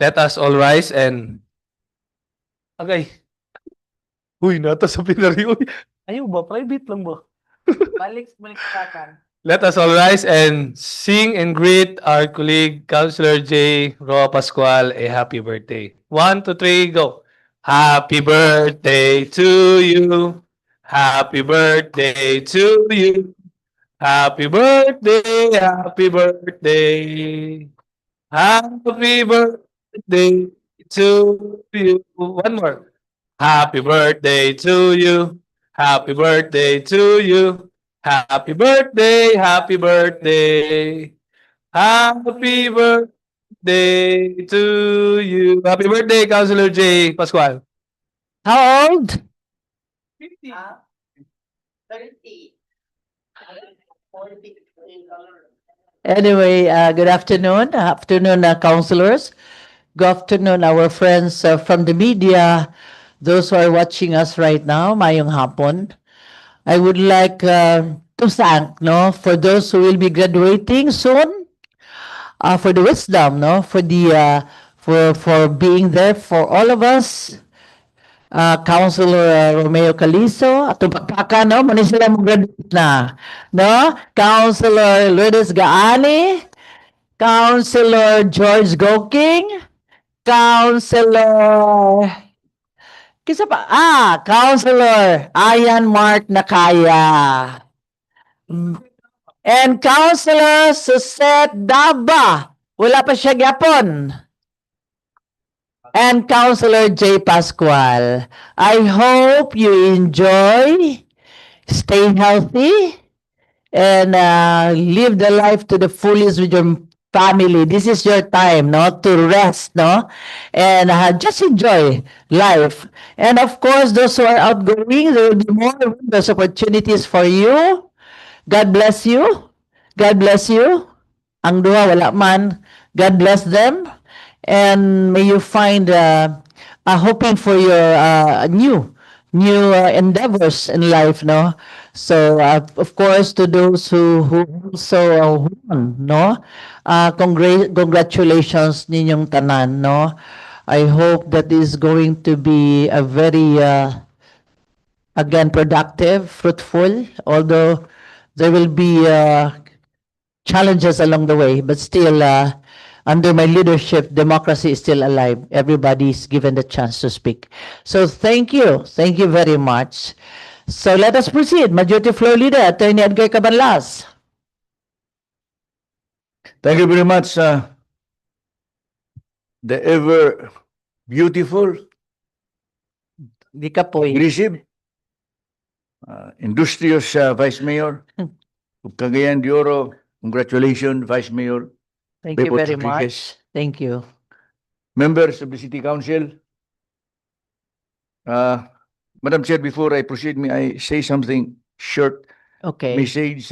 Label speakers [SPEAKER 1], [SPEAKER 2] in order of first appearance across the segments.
[SPEAKER 1] Let us all rise and... Okay. Uy, nata sa pinari. Uy, ayaw ba? Private lang ba?
[SPEAKER 2] Balik sa akin.
[SPEAKER 1] Let us all rise and sing and greet our colleague, Councilor J. Roa Pascual, a happy birthday. 1, 2, 3, go. Happy birthday to you. Happy birthday to you. Happy birthday, happy birthday. Happy birthday to you. One more. Happy birthday to you. Happy birthday to you. Happy birthday, happy birthday. Happy birthday to you. Happy birthday, Councilor J. Pascual.
[SPEAKER 3] How old?
[SPEAKER 2] 50. 30. 40.
[SPEAKER 3] Anyway, good afternoon. Afternoon, councilors. Good afternoon, our friends from the media. Those who are watching us right now, mayong hapon. I would like to thank, no, for those who will be graduating soon, for the wisdom, no, for the for being there for all of us. Councilor Romeo Calizo, at pagpaka, no, mani sila mag-graduate na, no? Councilor Lourdes Gaani, Councilor George Goking, Councilor kisa pa? Councilor Ayan Mark Nakaya. And Councilor Susette Daba. Wala pa siya gyapon. And Councilor J. Pascual. I hope you enjoy, stay healthy, and live the life to the fullest with your family. This is your time, no, to rest, no, and just enjoy life. And of course, those who are outgoing, there will be more of those opportunities for you. God bless you. God bless you. Ang duha wala man. God bless them, and may you find hoping for your new endeavors in life, no? So, of course, to those who also won, no? Congratulations ninyong tanan, no? I hope that is going to be a very, again, productive, fruitful, although there will be challenges along the way, but still, under my leadership, democracy is still alive. Everybody's given the chance to speak. So thank you. Thank you very much. So let us proceed. Majority Floor Leader, Attorney Edgar Cabanlas.
[SPEAKER 4] Thank you very much. The ever beautiful,
[SPEAKER 3] Di ka po eh.
[SPEAKER 4] aggressive, industrious Vice Mayor of Cagayan de Oro. Congratulations, Vice Mayor.
[SPEAKER 3] Thank you
[SPEAKER 4] Bebo
[SPEAKER 3] very
[SPEAKER 4] Rodriguez.
[SPEAKER 3] much. Thank you.
[SPEAKER 4] Members of the City Council. Madam Chair, before I proceed, may I say something short
[SPEAKER 3] Okay.
[SPEAKER 4] message?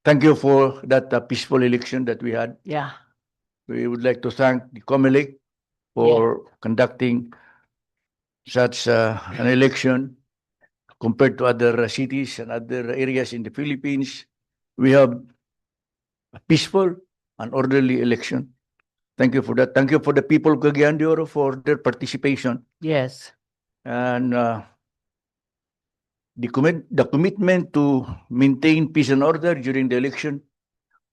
[SPEAKER 4] Thank you for that peaceful election that we had.
[SPEAKER 3] Yeah.
[SPEAKER 4] We would like to thank the COMELEC for conducting such an election compared to other cities and other areas in the Philippines. We have a peaceful and orderly election. Thank you for that. Thank you for the people of Cagayan de Oro for their participation.
[SPEAKER 3] Yes.
[SPEAKER 4] And the commitment to maintain peace and order during the election.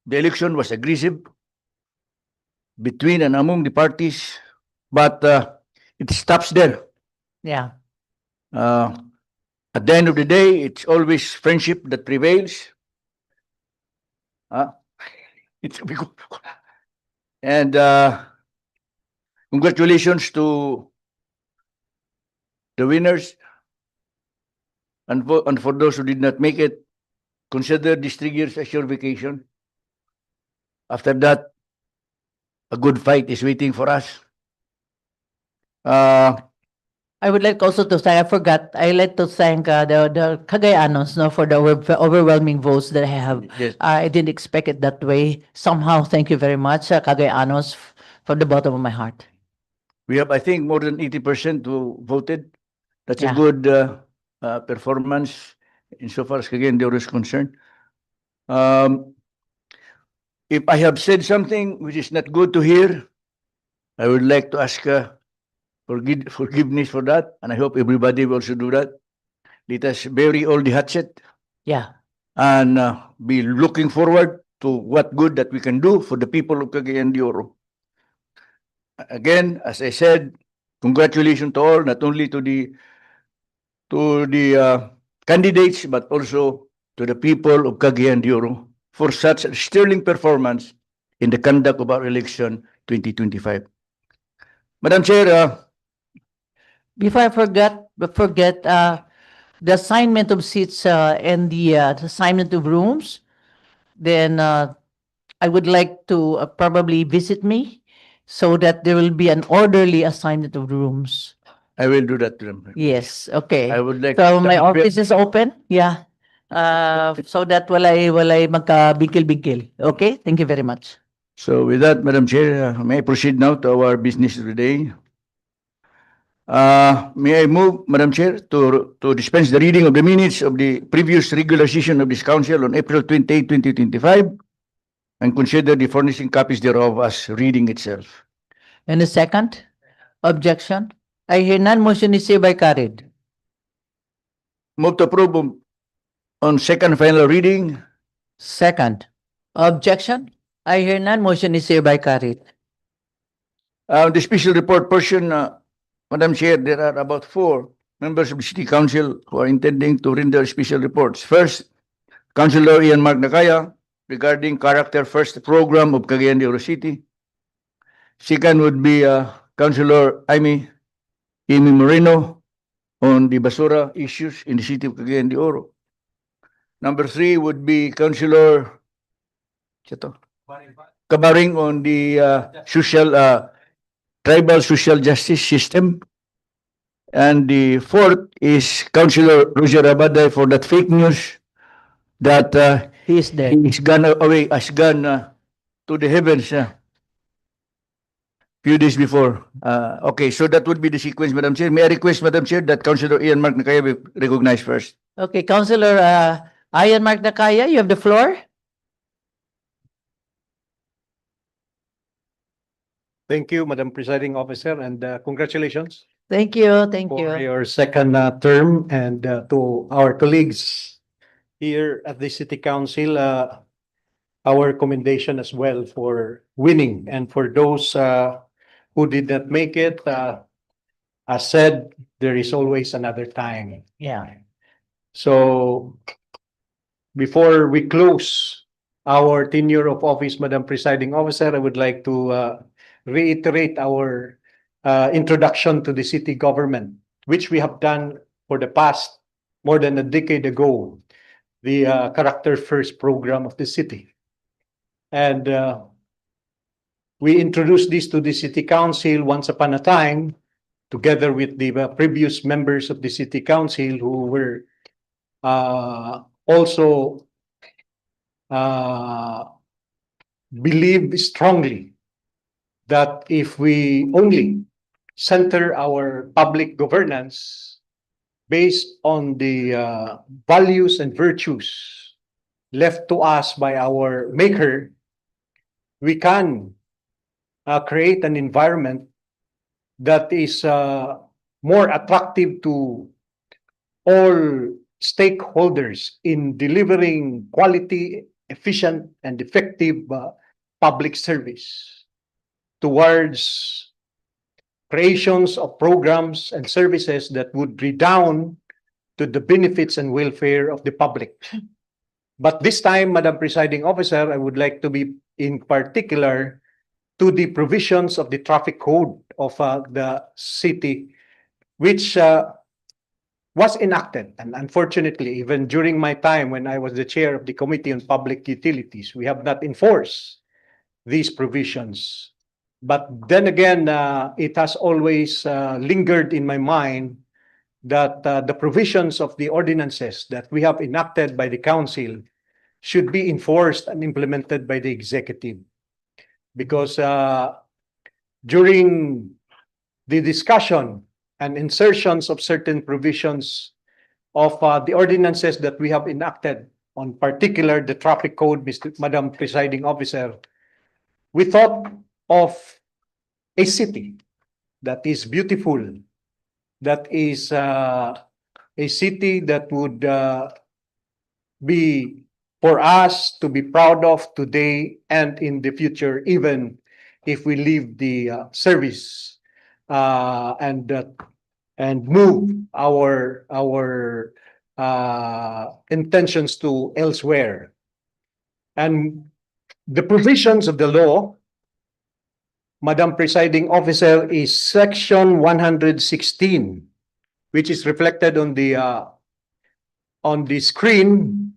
[SPEAKER 4] The election was aggressive between and among the parties, but it stops there.
[SPEAKER 3] Yeah.
[SPEAKER 4] At the end of the day, it's always friendship that prevails. And congratulations to the winners. And for those who did not make it, consider these 3 years as your vacation. After that, a good fight is waiting for us.
[SPEAKER 3] I would like also to thank, I forgot, I like to thank the Cagayanos, no, for the overwhelming votes that I have.
[SPEAKER 4] Yes.
[SPEAKER 3] I didn't expect it that way. Somehow, thank you very much, Cagayanos, from the bottom of my heart.
[SPEAKER 4] We have, I think, more than 80% who voted. That's
[SPEAKER 3] Yeah.
[SPEAKER 4] a good performance insofar as Cagayan de Oro is concerned. If I have said something which is not good to hear, I would like to ask forgiveness for that, and I hope everybody will also do that. Let us bury all the hatchet
[SPEAKER 3] Yeah.
[SPEAKER 4] and be looking forward to what good that we can do for the people of Cagayan de Oro. Again, as I said, congratulations to all, not only to the candidates, but also to the people of Cagayan de Oro for such a sterling performance in the conduct of our election 2025. Madam Chair,
[SPEAKER 3] Before I forget the assignment of seats and the assignment of rooms, then I would like to probably visit me so that there will be an orderly assignment of rooms.
[SPEAKER 4] I will do that to them.
[SPEAKER 3] Yes, okay.
[SPEAKER 4] I would like
[SPEAKER 3] So my
[SPEAKER 4] to
[SPEAKER 3] office is open, yeah. So that walay magka-bigil-bigil. Okay, thank you very much.
[SPEAKER 4] So with that, Madam Chair, may I proceed now to our business of the day? May I move, Madam Chair, to dispense the reading of the minutes of the previous regular session of this council on April 28, 2025, and consider the furnishing copies thereof as reading itself.
[SPEAKER 3] And a second objection? I hear none. Motion is hereby carried.
[SPEAKER 4] Move to approve on second and final reading.
[SPEAKER 3] Second objection? I hear none. Motion is hereby carried.
[SPEAKER 4] The special report portion, Madam Chair, there are about 4 members of the City Council who are intending to render special reports. First, Councilor Ian Mark Nakaya regarding Character First program of Cagayan de Oro City. Second would be Councilor Amy Moreno on the basura issues in the city of Cagayan de Oro. Number 3 would be Councilor Kabaring on the tribal social justice system. And the 4th is Councilor Roger Abaday for that fake news that
[SPEAKER 3] He is dead.
[SPEAKER 4] he's gone away, has gone to the heavens few days before. Okay, so that would be the sequence, Madam Chair. May I request, Madam Chair, that Councilor Ian Mark Nakaya be recognized first.
[SPEAKER 3] Okay, Councilor Ian Mark Nakaya, you have the floor.
[SPEAKER 5] Thank you, Madam Presiding Officer, and congratulations
[SPEAKER 3] Thank you, thank
[SPEAKER 5] for
[SPEAKER 3] you.
[SPEAKER 5] your second term, and to our colleagues here at the City Council, our commendation as well for winning, and for those who did not make it, as said, there is always another time.
[SPEAKER 3] Yeah.
[SPEAKER 5] So before we close our tenure of office, Madam Presiding Officer, I would like to reiterate our introduction to the city government, which we have done for the past more than a decade ago, the Character First program of the city. And we introduced this to the city council once upon a time, together with the previous members of the city council who were also believe strongly that if we only center our public governance based on the values and virtues left to us by our maker, we can create an environment that is more attractive to all stakeholders in delivering quality, efficient, and effective public service towards creations of programs and services that would redound to the benefits and welfare of the public. But this time, Madam Presiding Officer, I would like to be in particular to the provisions of the traffic code of the city, which was enacted. And unfortunately, even during my time when I was the chair of the Committee on Public Utilities, we have not enforced these provisions. But then again, it has always lingered in my mind that the provisions of the ordinances that we have enacted by the council should be enforced and implemented by the executive. Because during the discussion and insertions of certain provisions of the ordinances that we have enacted, on particular the traffic code, Madam Presiding Officer, we thought of a city that is beautiful, that is a city that would be for us to be proud of today and in the future, even if we leave the service uh, and uh, and move our intentions to elsewhere. And the provisions of the law, Madam Presiding Officer, is Section 116, which is reflected on the screen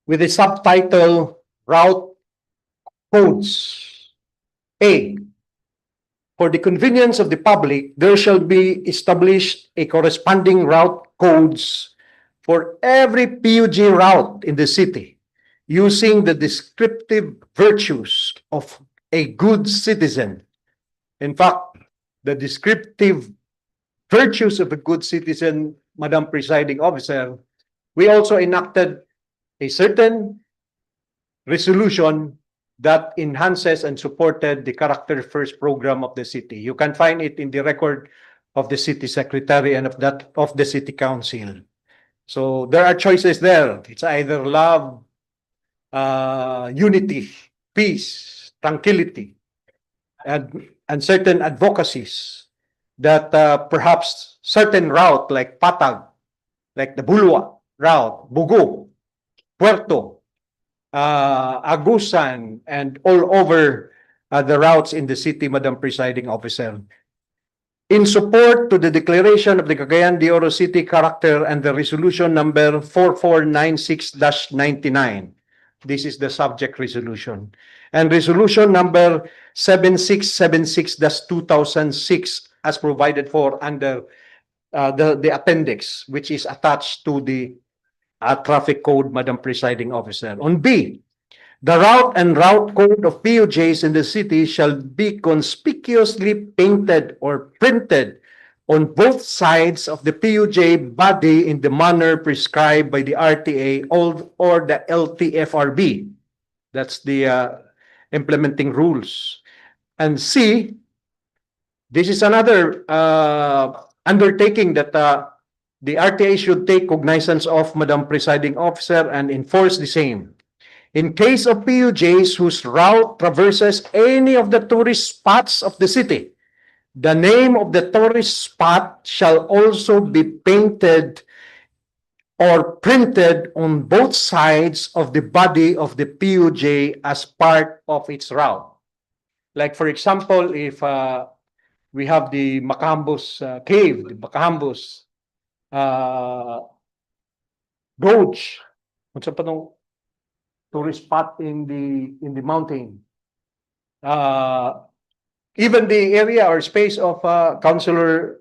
[SPEAKER 5] with the subtitle Route Codes. A. For the convenience of the public, there shall be established a corresponding route codes for every PUG route in the city, using the descriptive virtues of a good citizen. In fact, the descriptive virtues of a good citizen, Madam Presiding Officer, we also enacted a certain resolution that enhances and supported the Character First program of the city. You can find it in the record of the city secretary and of the city council. So there are choices there. It's either love, unity, peace, tranquility, and certain advocacies that perhaps certain route like Patag, like the Bulwa route, Bugo, Puerto, Agusan, and all over the routes in the city, Madam Presiding Officer. In support to the declaration of the Cagayan de Oro City character and the resolution number 4496-99. This is the subject resolution. And resolution number 7676-2006 as provided for under the appendix, which is attached to the traffic code, Madam Presiding Officer. On B, the route and route code of PUJs in the city shall be conspicuously painted or printed on both sides of the PUJ body in the manner prescribed by the RTA or the LTFRB. That's the implementing rules. And C, this is another undertaking that the RTA should take cognizance of, Madam Presiding Officer, and enforce the same. In case of PUJs whose route traverses any of the tourist spots of the city, the name of the tourist spot shall also be painted or printed on both sides of the body of the PUJ as part of its route. Like, for example, if we have the Macambos Cave, the Macambos Gorge, what's up tourist spot in the mountain. Even the area or space of Councilor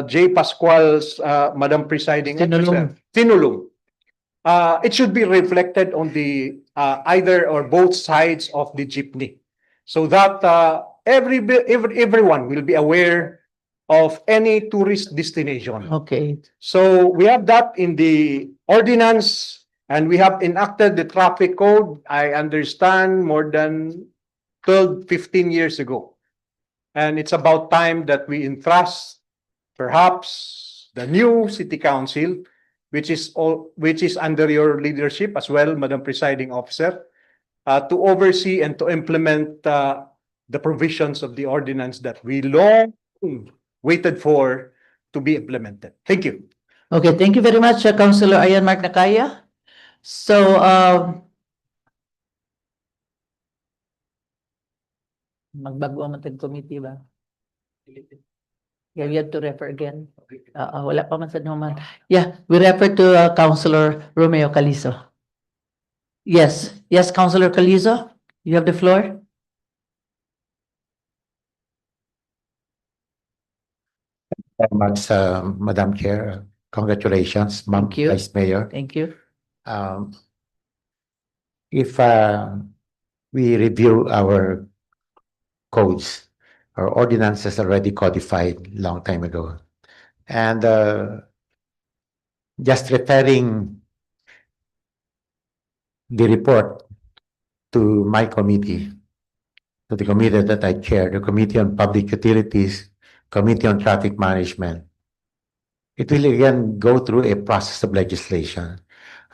[SPEAKER 5] J. Pascual's Madam Presiding Officer, Tinulong. It should be reflected on the either or both sides of the jeepney, so that everyone will be aware of any tourist destination.
[SPEAKER 3] Okay.
[SPEAKER 5] So we have that in the ordinance, and we have enacted the traffic code, I understand, more than 12, 15 years ago. And it's about time that we entrust perhaps the new city council, which is under your leadership as well, Madam Presiding Officer, to oversee and to implement the provisions of the ordinance that we long waited for to be implemented. Thank you.
[SPEAKER 3] Okay, thank you very much, Councilor Ayan Mark Nakaya. So, magbago ang matag committee ba? Yeah, we have to refer again. Wala pa man sa naman. Yeah, we refer to Councilor Romeo Calizo. Yes, Councilor Calizo, you have the floor.
[SPEAKER 6] Very much, Madam Chair. Congratulations, Ma'am
[SPEAKER 3] Thank you.
[SPEAKER 6] Vice Mayor.
[SPEAKER 3] Thank you.
[SPEAKER 6] If we review our codes, our ordinances already codified long time ago. And just referring the report to my committee, to the committee that I chair, the Committee on Public Utilities, Committee on Traffic Management, it will again go through a process of legislation.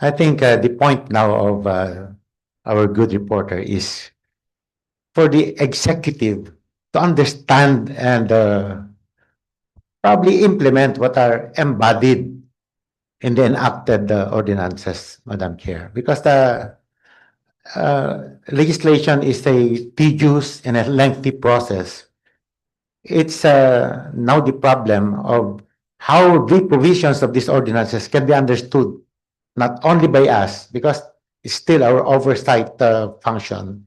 [SPEAKER 6] I think the point now of our good reporter is for the executive to understand and probably implement what are embodied in the enacted ordinances, Madam Chair, because the legislation is a tedious and a lengthy process. It's now the problem of how the provisions of these ordinances can be understood, not only by us, because it's still our oversight function,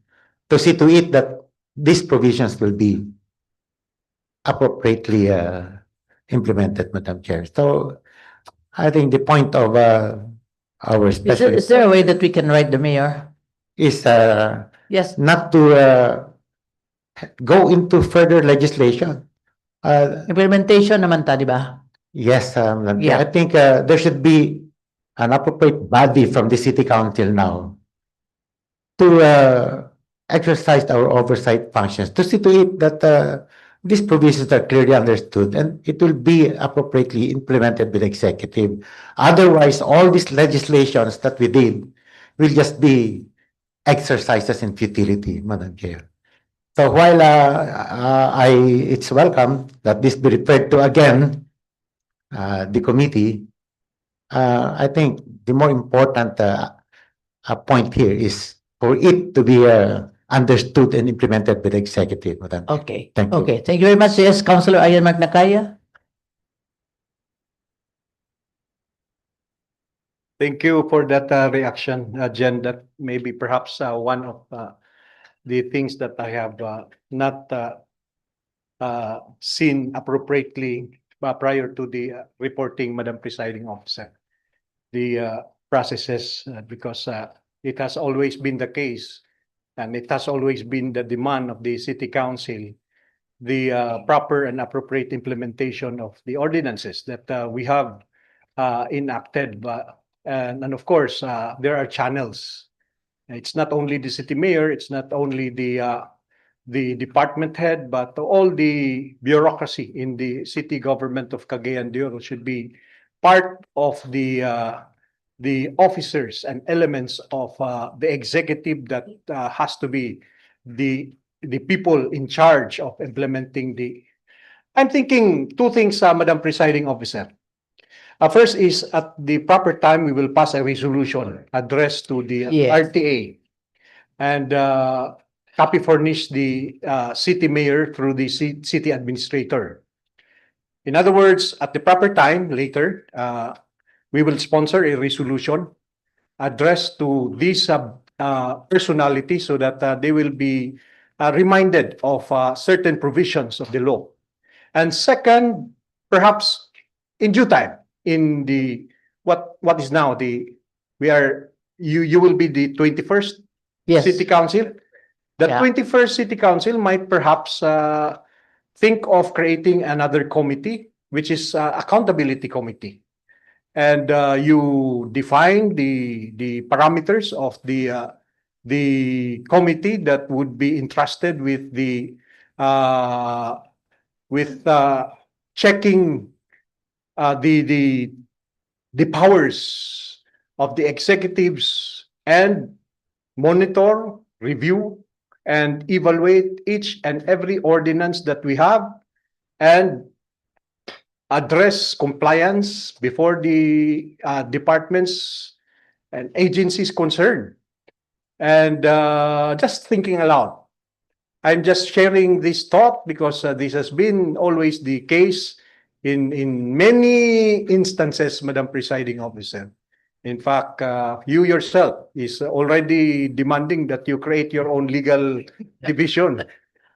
[SPEAKER 6] to see to it that these provisions will be appropriately implemented, Madam Chair. So I think the point of our special
[SPEAKER 3] Is there a way that we can write the mayor?
[SPEAKER 6] is
[SPEAKER 3] Yes.
[SPEAKER 6] not to go into further legislation.
[SPEAKER 3] Implementation naman ta, di ba?
[SPEAKER 6] Yes,
[SPEAKER 3] Yeah.
[SPEAKER 6] I think there should be an appropriate body from the city council now to exercise our oversight functions, to see to it that these provisions are clearly understood and it will be appropriately implemented with the executive. Otherwise, all these legislations that we did will just be exercises in futility, Madam Chair. So while it's welcome that this be referred to again, the committee, I think the more important point here is for it to be understood and implemented by the executive, Madam Chair.
[SPEAKER 3] Okay.
[SPEAKER 6] Thank you.
[SPEAKER 3] Okay. Thank you very much. Yes, Councilor Ayan Magnacaya.
[SPEAKER 5] Thank you for that reaction, Jen. That maybe perhaps one of the things that I have not seen appropriately prior to the reporting, Madam Presiding Officer. The processes, because it has always been the case, and it has always been the demand of the City Council, the proper and appropriate implementation of the ordinances that we have enacted. And of course, there are channels. It's not only the city mayor, it's not only the department head, but all the bureaucracy in the city government of Cagayan de Oro should be part of the officers and elements of the executive that has to be the people in charge of implementing the. I'm thinking two things, Madam Presiding Officer. First is at the proper time we will pass a resolution addressed to the
[SPEAKER 3] Yes.
[SPEAKER 5] RTA and copy furnish the city mayor through the city administrator. In other words, at the proper time later, we will sponsor a resolution addressed to these personalities so that they will be reminded of certain provisions of the law. And second, perhaps in due time, in the what is now the you will be the 21st
[SPEAKER 3] Yes.
[SPEAKER 5] City Council. The
[SPEAKER 3] Yeah.
[SPEAKER 5] 21st City Council might perhaps think of creating another committee, which is accountability committee. And you define the parameters of the committee that would be entrusted with the checking the powers of the executives and monitor, review, and evaluate each and every ordinance that we have and address compliance before the departments and agencies concerned. And just thinking aloud, I'm just sharing this thought because this has been always the case in many instances, Madam Presiding Officer. In fact, you yourself is already demanding that you create your own legal division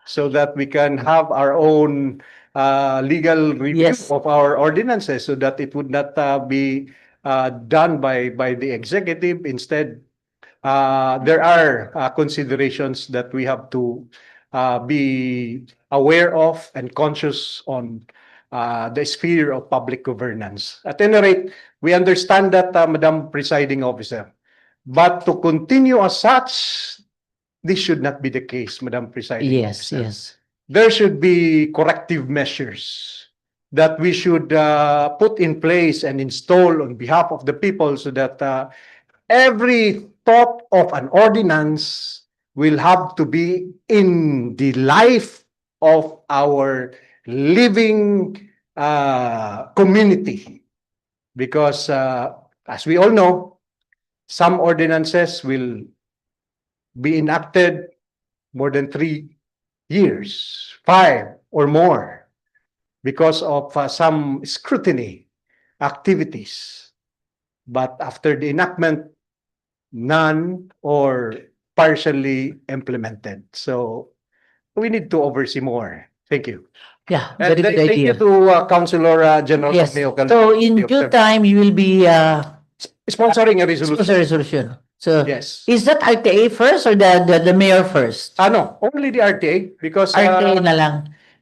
[SPEAKER 5] so that we can have our own legal review
[SPEAKER 3] Yes.
[SPEAKER 5] of our ordinances so that it would not be done by the executive. Instead, there are considerations that we have to be aware of and conscious on the sphere of public governance. At any rate, we understand that, Madam Presiding Officer. But to continue as such, this should not be the case, Madam Presiding
[SPEAKER 3] Yes,
[SPEAKER 5] Officer.
[SPEAKER 3] yes.
[SPEAKER 5] There should be corrective measures that we should put in place and install on behalf of the people so that every thought of an ordinance will have to be in the life of our living community. Because as we all know, some ordinances will be enacted more than 3 years, 5 or more, because of some scrutiny activities. But after the enactment, none or partially implemented. So we need to oversee more. Thank you.
[SPEAKER 3] Yeah,
[SPEAKER 5] And
[SPEAKER 3] very good
[SPEAKER 5] thank you
[SPEAKER 3] idea.
[SPEAKER 5] to Councilor General
[SPEAKER 3] Yes.
[SPEAKER 5] Romeo
[SPEAKER 3] So in due time, you will be
[SPEAKER 5] sponsoring a resolution.
[SPEAKER 3] sponsor resolution. So
[SPEAKER 5] Yes.
[SPEAKER 3] is that RTA first or the mayor first?
[SPEAKER 5] No, only the RTA because
[SPEAKER 3] RTA na lang.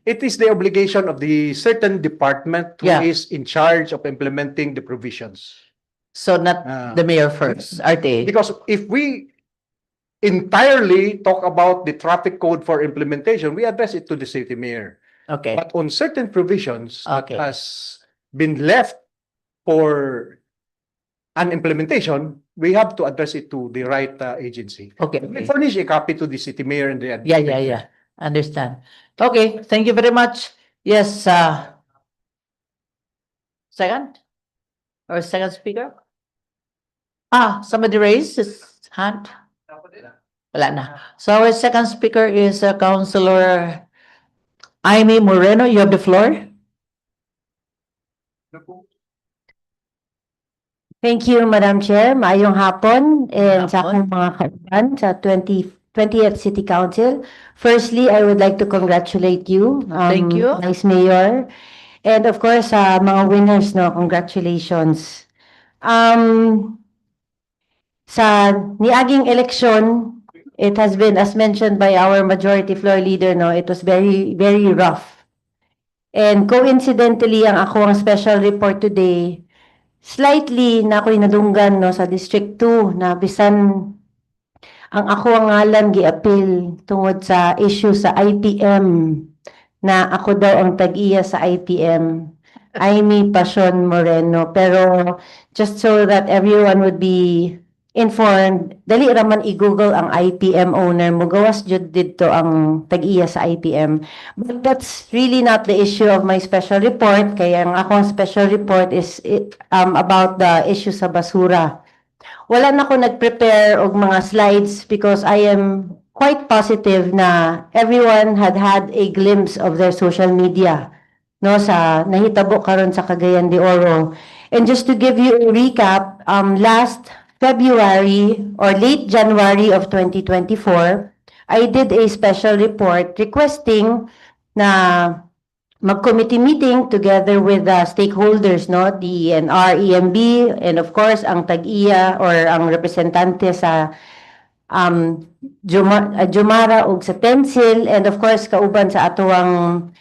[SPEAKER 5] it is the obligation of the certain department who
[SPEAKER 3] Yeah.
[SPEAKER 5] is in charge of implementing the provisions.
[SPEAKER 3] So not the mayor first, RTA.
[SPEAKER 5] Because if we entirely talk about the traffic code for implementation, we address it to the city mayor.
[SPEAKER 3] Okay.
[SPEAKER 5] But on certain provisions
[SPEAKER 3] Okay.
[SPEAKER 5] that has been left for an implementation, we have to address it to the right agency.
[SPEAKER 3] Okay.
[SPEAKER 5] We furnish a copy to the city mayor and the
[SPEAKER 3] Yeah. Understand. Okay, thank you very much. Yes, second? Or second speaker? Somebody raised his hand? Wala na. So our second speaker is Councilor Jaime Moreno. You have the floor.
[SPEAKER 7] Thank you, Madam Chair. Maayong hapon and sa
[SPEAKER 3] Hapon.
[SPEAKER 7] akong mga kauban sa 20th City Council. Firstly, I would like to congratulate you,
[SPEAKER 3] Thank you.
[SPEAKER 7] Vice Mayor. And of course, sa mga winners, no, congratulations. Sa niaging election, it has been, as mentioned by our majority floor leader, no, it was very, very rough. And coincidentally, ang ako ang special report today, slightly na ako'y nadunggan no, sa District 2 na bisan ang ako ang ngalan gi-appeal tungod sa issue sa IPM na ako daw ang tag-iya sa IPM. Amy Pasion Moreno. Pero just so that everyone would be informed, dali raman i-google ang IPM owner mo. Gawas jud dito ang tag-iya sa IPM. But that's really not the issue of my special report. Kaya ang akong special report is about the issue sa basura. Wala na ako nag-prepare og mga slides because I am quite positive na everyone had a glimpse of their social media no sa nahitabo karon sa Cagayan de Oro. And just to give you a recap, last February or late January of 2024, I did a special report requesting na mag-committee meeting together with the stakeholders, no, DENR, EMB, and of course, ang tag-iya or ang representante sa Jumara ug sa Tencil, and of course, kauban sa atuang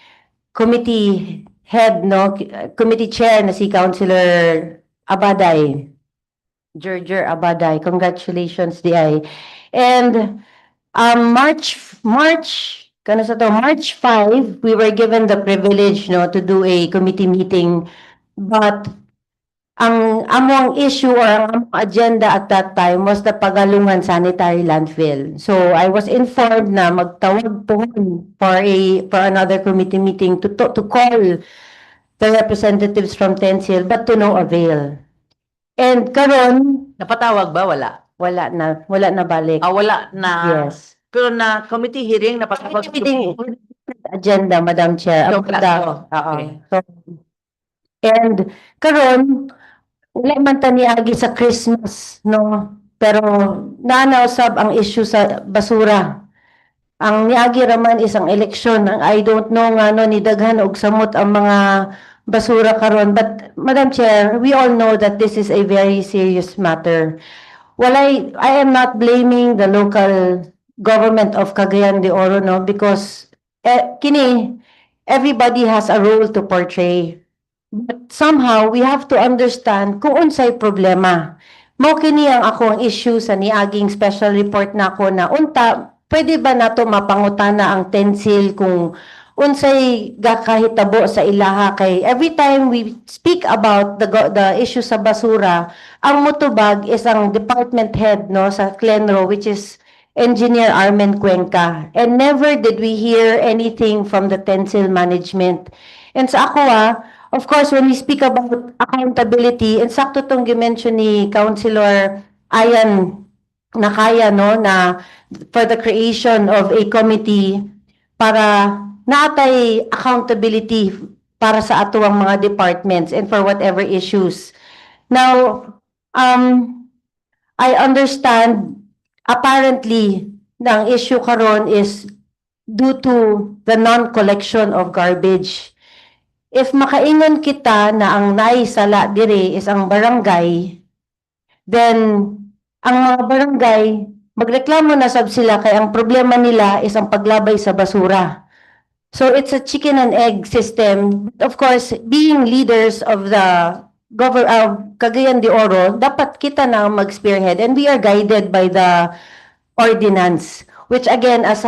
[SPEAKER 7] committee head, no, committee chair na si Councilor Abaday. Gerger Abaday, congratulations, DI. And March 5, we were given the privilege no to do a committee meeting, but ang among issue or ang among agenda at that time was the Pagalungan sanitary landfill. So I was informed na magtawag po for another committee meeting to call the representatives from Tencil, but to no avail. And karon
[SPEAKER 3] Napatawag ba? Wala.
[SPEAKER 7] wala na balik.
[SPEAKER 3] Wala na.
[SPEAKER 7] Yes.
[SPEAKER 3] Pero na committee hearing, napatawag.
[SPEAKER 7] Meeting agenda, Madam Chair.
[SPEAKER 3] So, wala to. Okay.
[SPEAKER 7] So, and karon wala man ta niagi sa Christmas, no? Pero nanausab ang issue sa basura. Ang niagi raman isang eleksyon. Ang I don't know nga no ni daghan og samot ang mga basura karon. But Madam Chair, we all know that this is a very serious matter. I am not blaming the local government of Cagayan de Oro, no, because everybody has a role to portray. But somehow we have to understand kung unsay problema. Mao kini ang ako ang issue sa niaging special report nako na unta pwede ba nato mapangutana ang tensil kung unsay gakahitabo sa ilaha kay every time we speak about the issue sa basura, ang mutubag is ang department head no sa Clenro, which is Engineer Armen Cuenca, and never did we hear anything from the Tensil management. And sa ako of course, when we speak about accountability, and sakto tong gimension ni Councilor Ayan Nakaya no na for the creation of a committee para natay accountability para sa atuang mga departments and for whatever issues. Now, I understand apparently ang issue karon is due to the non-collection of garbage. If makaingon kita na ang naisala dire is ang barangay, then ang mga barangay magreklamo na sab sila kay ang problema nila is ang paglabay sa basura. So it's a chicken and egg system. Of course, being leaders of the Cagayan de Oro, dapat kita na ang mag-spearhead, and we are guided by the ordinance, which again, as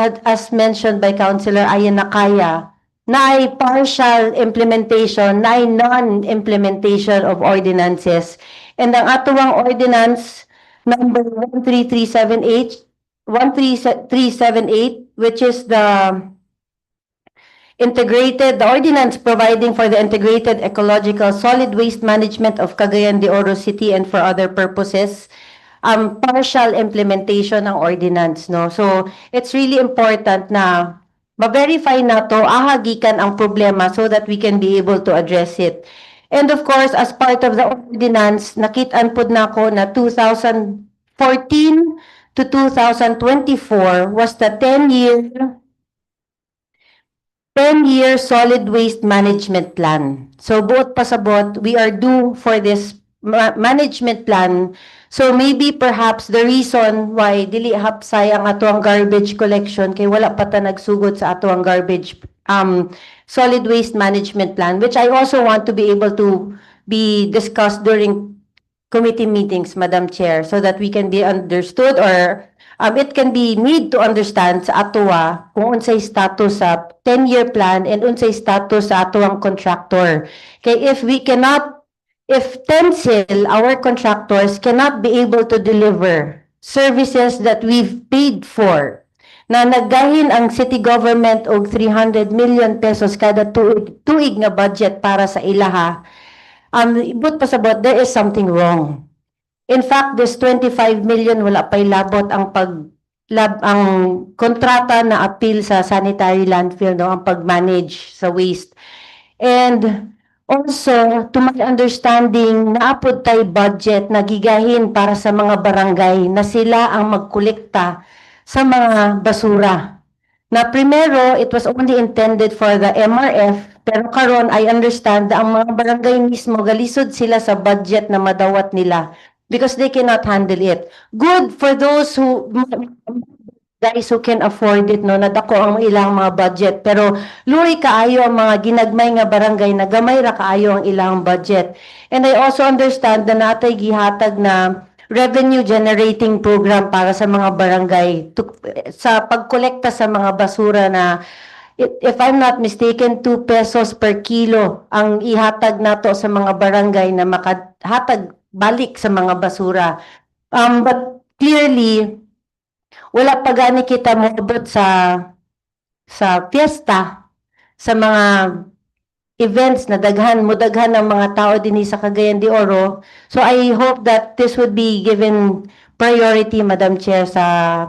[SPEAKER 7] mentioned by Councilor Ayan Nakaya, na ay partial implementation, na ay non-implementation of ordinances. And ang atuang ordinance number 13378, 13378, which is the ordinance providing for the integrated ecological solid waste management of Cagayan de Oro City and for other purposes, partial implementation ng ordinance, no? So, it's really important na ma-verify na to, ahagikan ang problema so that we can be able to address it. And of course, as part of the ordinance, nakitaan pod na ko na 2014 to 2024 was the 10-year solid waste management plan. So buot pasabot, we are due for this management plan. So maybe perhaps the reason why dili hapsay ang ato ang garbage collection kay wala pa ta nagsugod sa ato ang garbage solid waste management plan, which I also want to be able to be discussed during committee meetings, Madam Chair, so that we can be understood or it can be need to understand sa atoa kung unsay status sa 10-year plan and unsay status sa atoang contractor. Okay, if Tensil, our contractors, cannot be able to deliver services that we've paid for, na naggahin ang city government og 300 million pesos kada tuig nga budget para sa ilaha, but pasabot, there is something wrong. In fact, this 25 million wala pa'y labot ang ang kontrata na appeal sa sanitary landfill, no, ang pag-manage sa waste. And also, to my understanding, naapod tay budget na gigahin para sa mga barangay na sila ang magkolekta sa mga basura. Na primero, it was only intended for the MRF, pero karon I understand na ang mga barangay mismo galisod sila sa budget na madawat nila because they cannot handle it. Good for those guys who can afford it, no, nadako ang ilang mga budget, pero luoy kaayo ang mga ginagmay nga barangay na gamay ra kaayo ang ilang budget. And I also understand na natay gihatag na revenue generating program para sa mga barangay sa pagkolekta sa mga basura na if I'm not mistaken 2 pesos per kilo ang ihatag nato sa mga barangay na makahatag balik sa mga basura. But clearly wala pa gani kita moabot sa fiesta, sa mga events na daghan ang mga tao dinhi sa Cagayan de Oro. So I hope that this would be given priority, Madam Chair, sa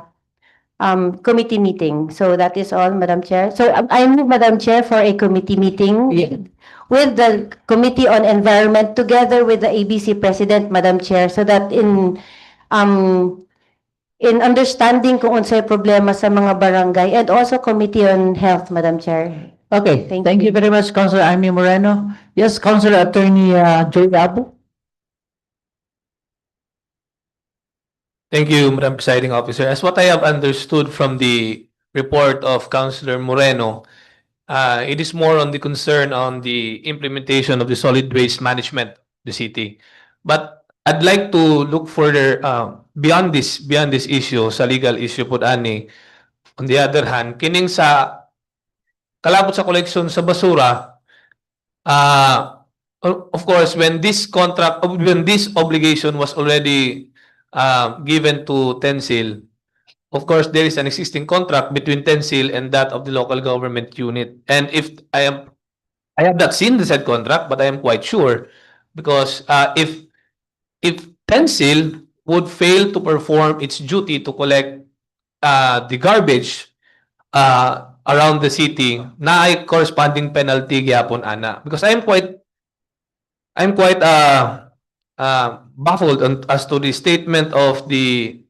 [SPEAKER 7] committee meeting. So that is all, Madam Chair. So I move, Madam Chair, for a committee meeting with the Committee on Environment together with the ABC President, Madam Chair, so that in understanding kung unsay problema sa mga barangay and also Committee on Health, Madam Chair.
[SPEAKER 3] Okay,
[SPEAKER 7] Thank
[SPEAKER 3] thank you very much, Councilor Amy Moreno. Yes, Councilor Attorney Joy Abu.
[SPEAKER 1] Thank you, Madam Presiding Officer. As what I have understood from the report of Councilor Moreno, it is more on the concern on the implementation of the solid waste management of the city. But I'd like to look further beyond this issue, sa legal issue po ani, On the other hand, kining sa kalabot sa koleksyon sa basura, of course, when this obligation was already given to Tensil, of course, there is an existing contract between Tensil and that of the local government unit. And if I have not seen the said contract, but I am quite sure because if Tensil would fail to perform its duty to collect the garbage around the city, na ay corresponding penalty gyapon ana. Because I'm quite baffled as to the statement of the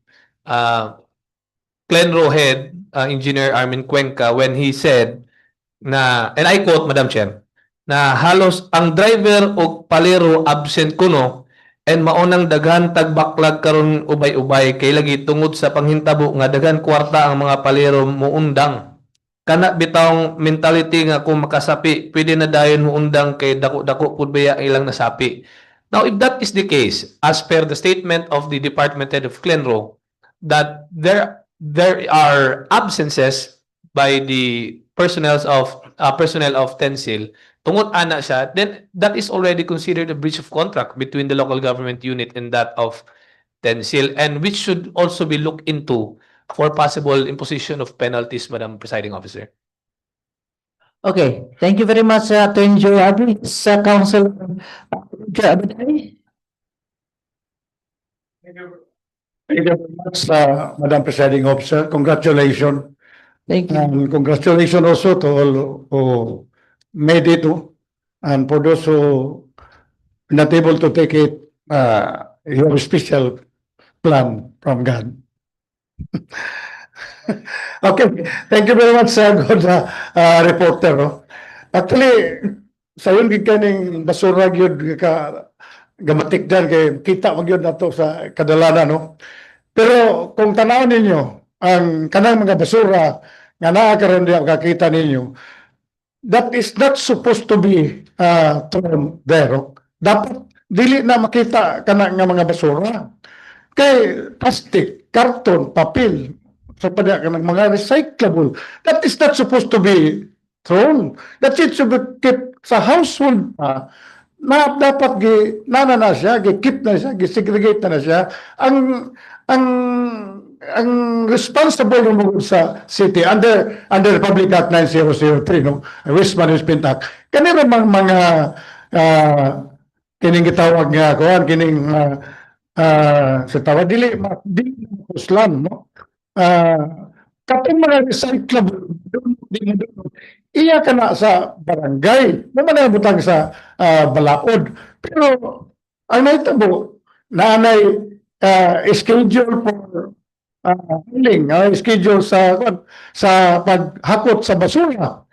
[SPEAKER 1] Clenro head, Engineer Armin Cuenca, when he said na, and I quote, Madam Chair, na halos ang driver o palero absent kuno and maunang daghan tagbaklag karon ubay-ubay kay lagi tungod sa panghintabo nga daghan kwarta ang mga palero muundang. Kana bitawng mentality nga kung makasapi, pwede na dayon muundang kay dako-dako pud baya ilang nasapi. Now, if that is the case, as per the statement of the Department Head of Clenro, that there are absences by the personnel of Tensil, tungod ana siya, then that is already considered a breach of contract between the local government unit and that of Tensil, and which should also be looked into for possible imposition of penalties, Madam Presiding Officer.
[SPEAKER 3] Okay, thank you very much, Attorney Joe Abby. Sa Council, Chair Abaday.
[SPEAKER 4] Thank you very much, Madam Presiding Officer. Congratulations.
[SPEAKER 3] Thank you.
[SPEAKER 4] And congratulations also to all who made it, and for those who not able to take it, you have a special plan from God. Okay, thank you very much, good reporter. No? Actually, sa yun gid kaning basura gyud ka gamatik dyan kay kita magyud nato sa kadalanan, no. Pero kung tanaw ninyo ang kanang mga basura nga naa karon diha kakita ninyo, that is not supposed to be thrown there. No? Dapat dili na makita kana nga mga basura. Kay plastic, karton, papel, sa pada kanang mga recyclable, that is not supposed to be thrown. That it should be kept sa household pa. Na dapat na siya, keep na siya, segregate na siya. Ang responsible mo sa city under Republic Act 9003, no, Waste Management Act, kanira mga kining gitawag nga kuan kining sa tawag dili kuslan, no. Katong mga recyclable iya ka na sa barangay, mo man butang sa balaod, pero ang naitabo nanay schedule for schedule sa paghakot sa basura.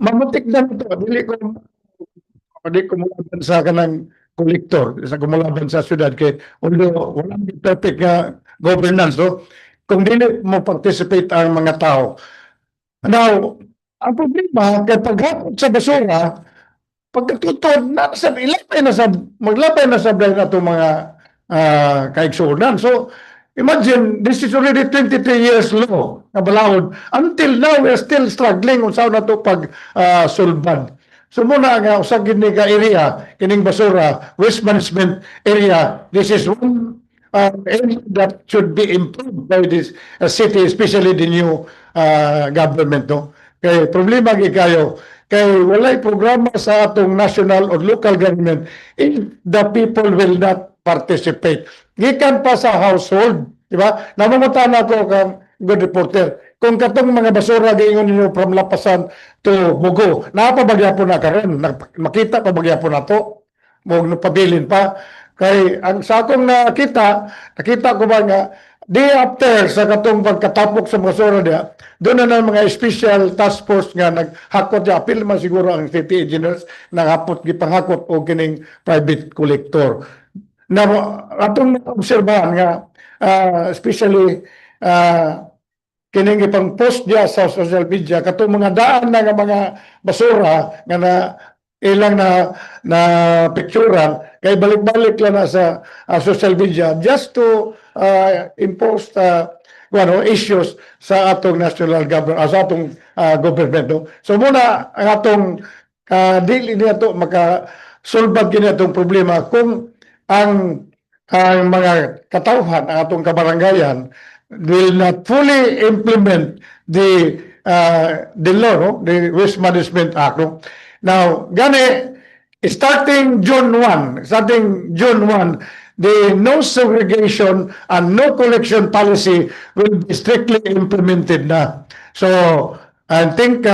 [SPEAKER 4] Mamutik na ito, dili ko mulaban sa kanang kolektor, sa kumulaban sa syudad kay although walang perfect governance, no? Kung dili mo participate ang mga tao. Now, ang problema kay paghakot sa basura, pagkatutod na sa maglapay na sa blind na itong mga kaigsunan. So, imagine, this is already 23 years law na balawod. Until now, we are still struggling kung saan na ito pag-sulbad. So muna nga, usagin ni ka area, kining basura, waste management area, this is one area that should be improved by this city, especially the new government. No? Kaya problema kayo, kay walay programa sa atong national or local government if the people will not participate. Gikan pa sa household, di ba? Namangutan ako kang good reporter. Kung katong mga basura gayon ninyo from Lapasan to Mugo, napabagya po na karon, makita pa bagya po na to, mo pabilin pa. Kay ang sa akong nakita ko ba nga day after sa katong pagkatapok sa basura dia, doon na mga special task force nga naghakot ya, apil man siguro ang city engineers naghapot gipanghakot o kining private collector. Na atong obserbahan nga especially kining ipang post dia sa social media katong mga daan na nga mga basura nga na ilang na picturean kay balik-balik lang na sa social media just to impose
[SPEAKER 6] issues sa atong national government, sa atong government. No? So muna ang atong dili niya to makasulbad kini atong problema kung ang mga katawhan ang atong kabarangayan will not fully implement the law, no? The Waste Management Act. No? Now, gani, starting June 1, the no segregation and no collection policy will be strictly implemented na. So, I think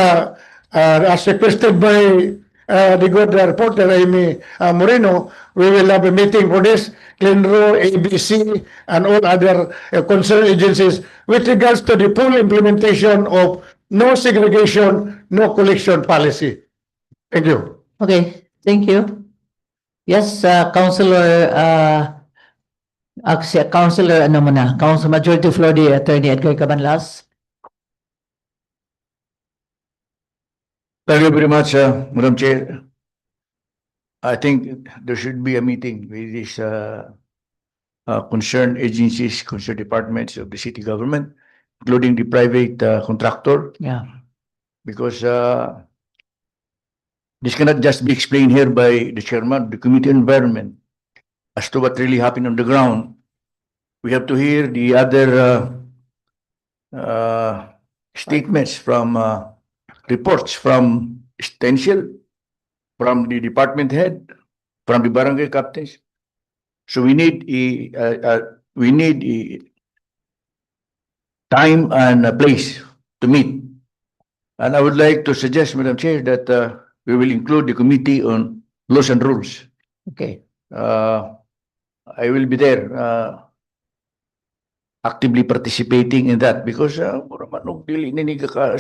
[SPEAKER 6] as requested by the good reporter Amy Moreno, we will have a meeting for this, CLINRO, ABC, and all other concerned agencies with regards to the full implementation of no segregation, no collection policy. Thank you.
[SPEAKER 3] Okay, thank you. Yes, Councilor, Councilor, ano muna, Council Majority Floor, the Attorney Edgar Cabanlas.
[SPEAKER 4] Thank you very much, Madam Chair. I think there should be a meeting with these concerned agencies, concerned departments of the city government, including the private contractor,
[SPEAKER 3] Yeah.
[SPEAKER 4] because this cannot just be explained here by the chairman of the Committee on Environment as to what really happened on the ground. We have to hear the other statements from reports from Stencil, from the department head, from the barangay captains. So we need a time and a place to meet. And I would like to suggest, Madam Chair, that we will include the Committee on Laws and Rules.
[SPEAKER 3] Okay.
[SPEAKER 4] I will be there actively participating in that because mura man og dili nini ka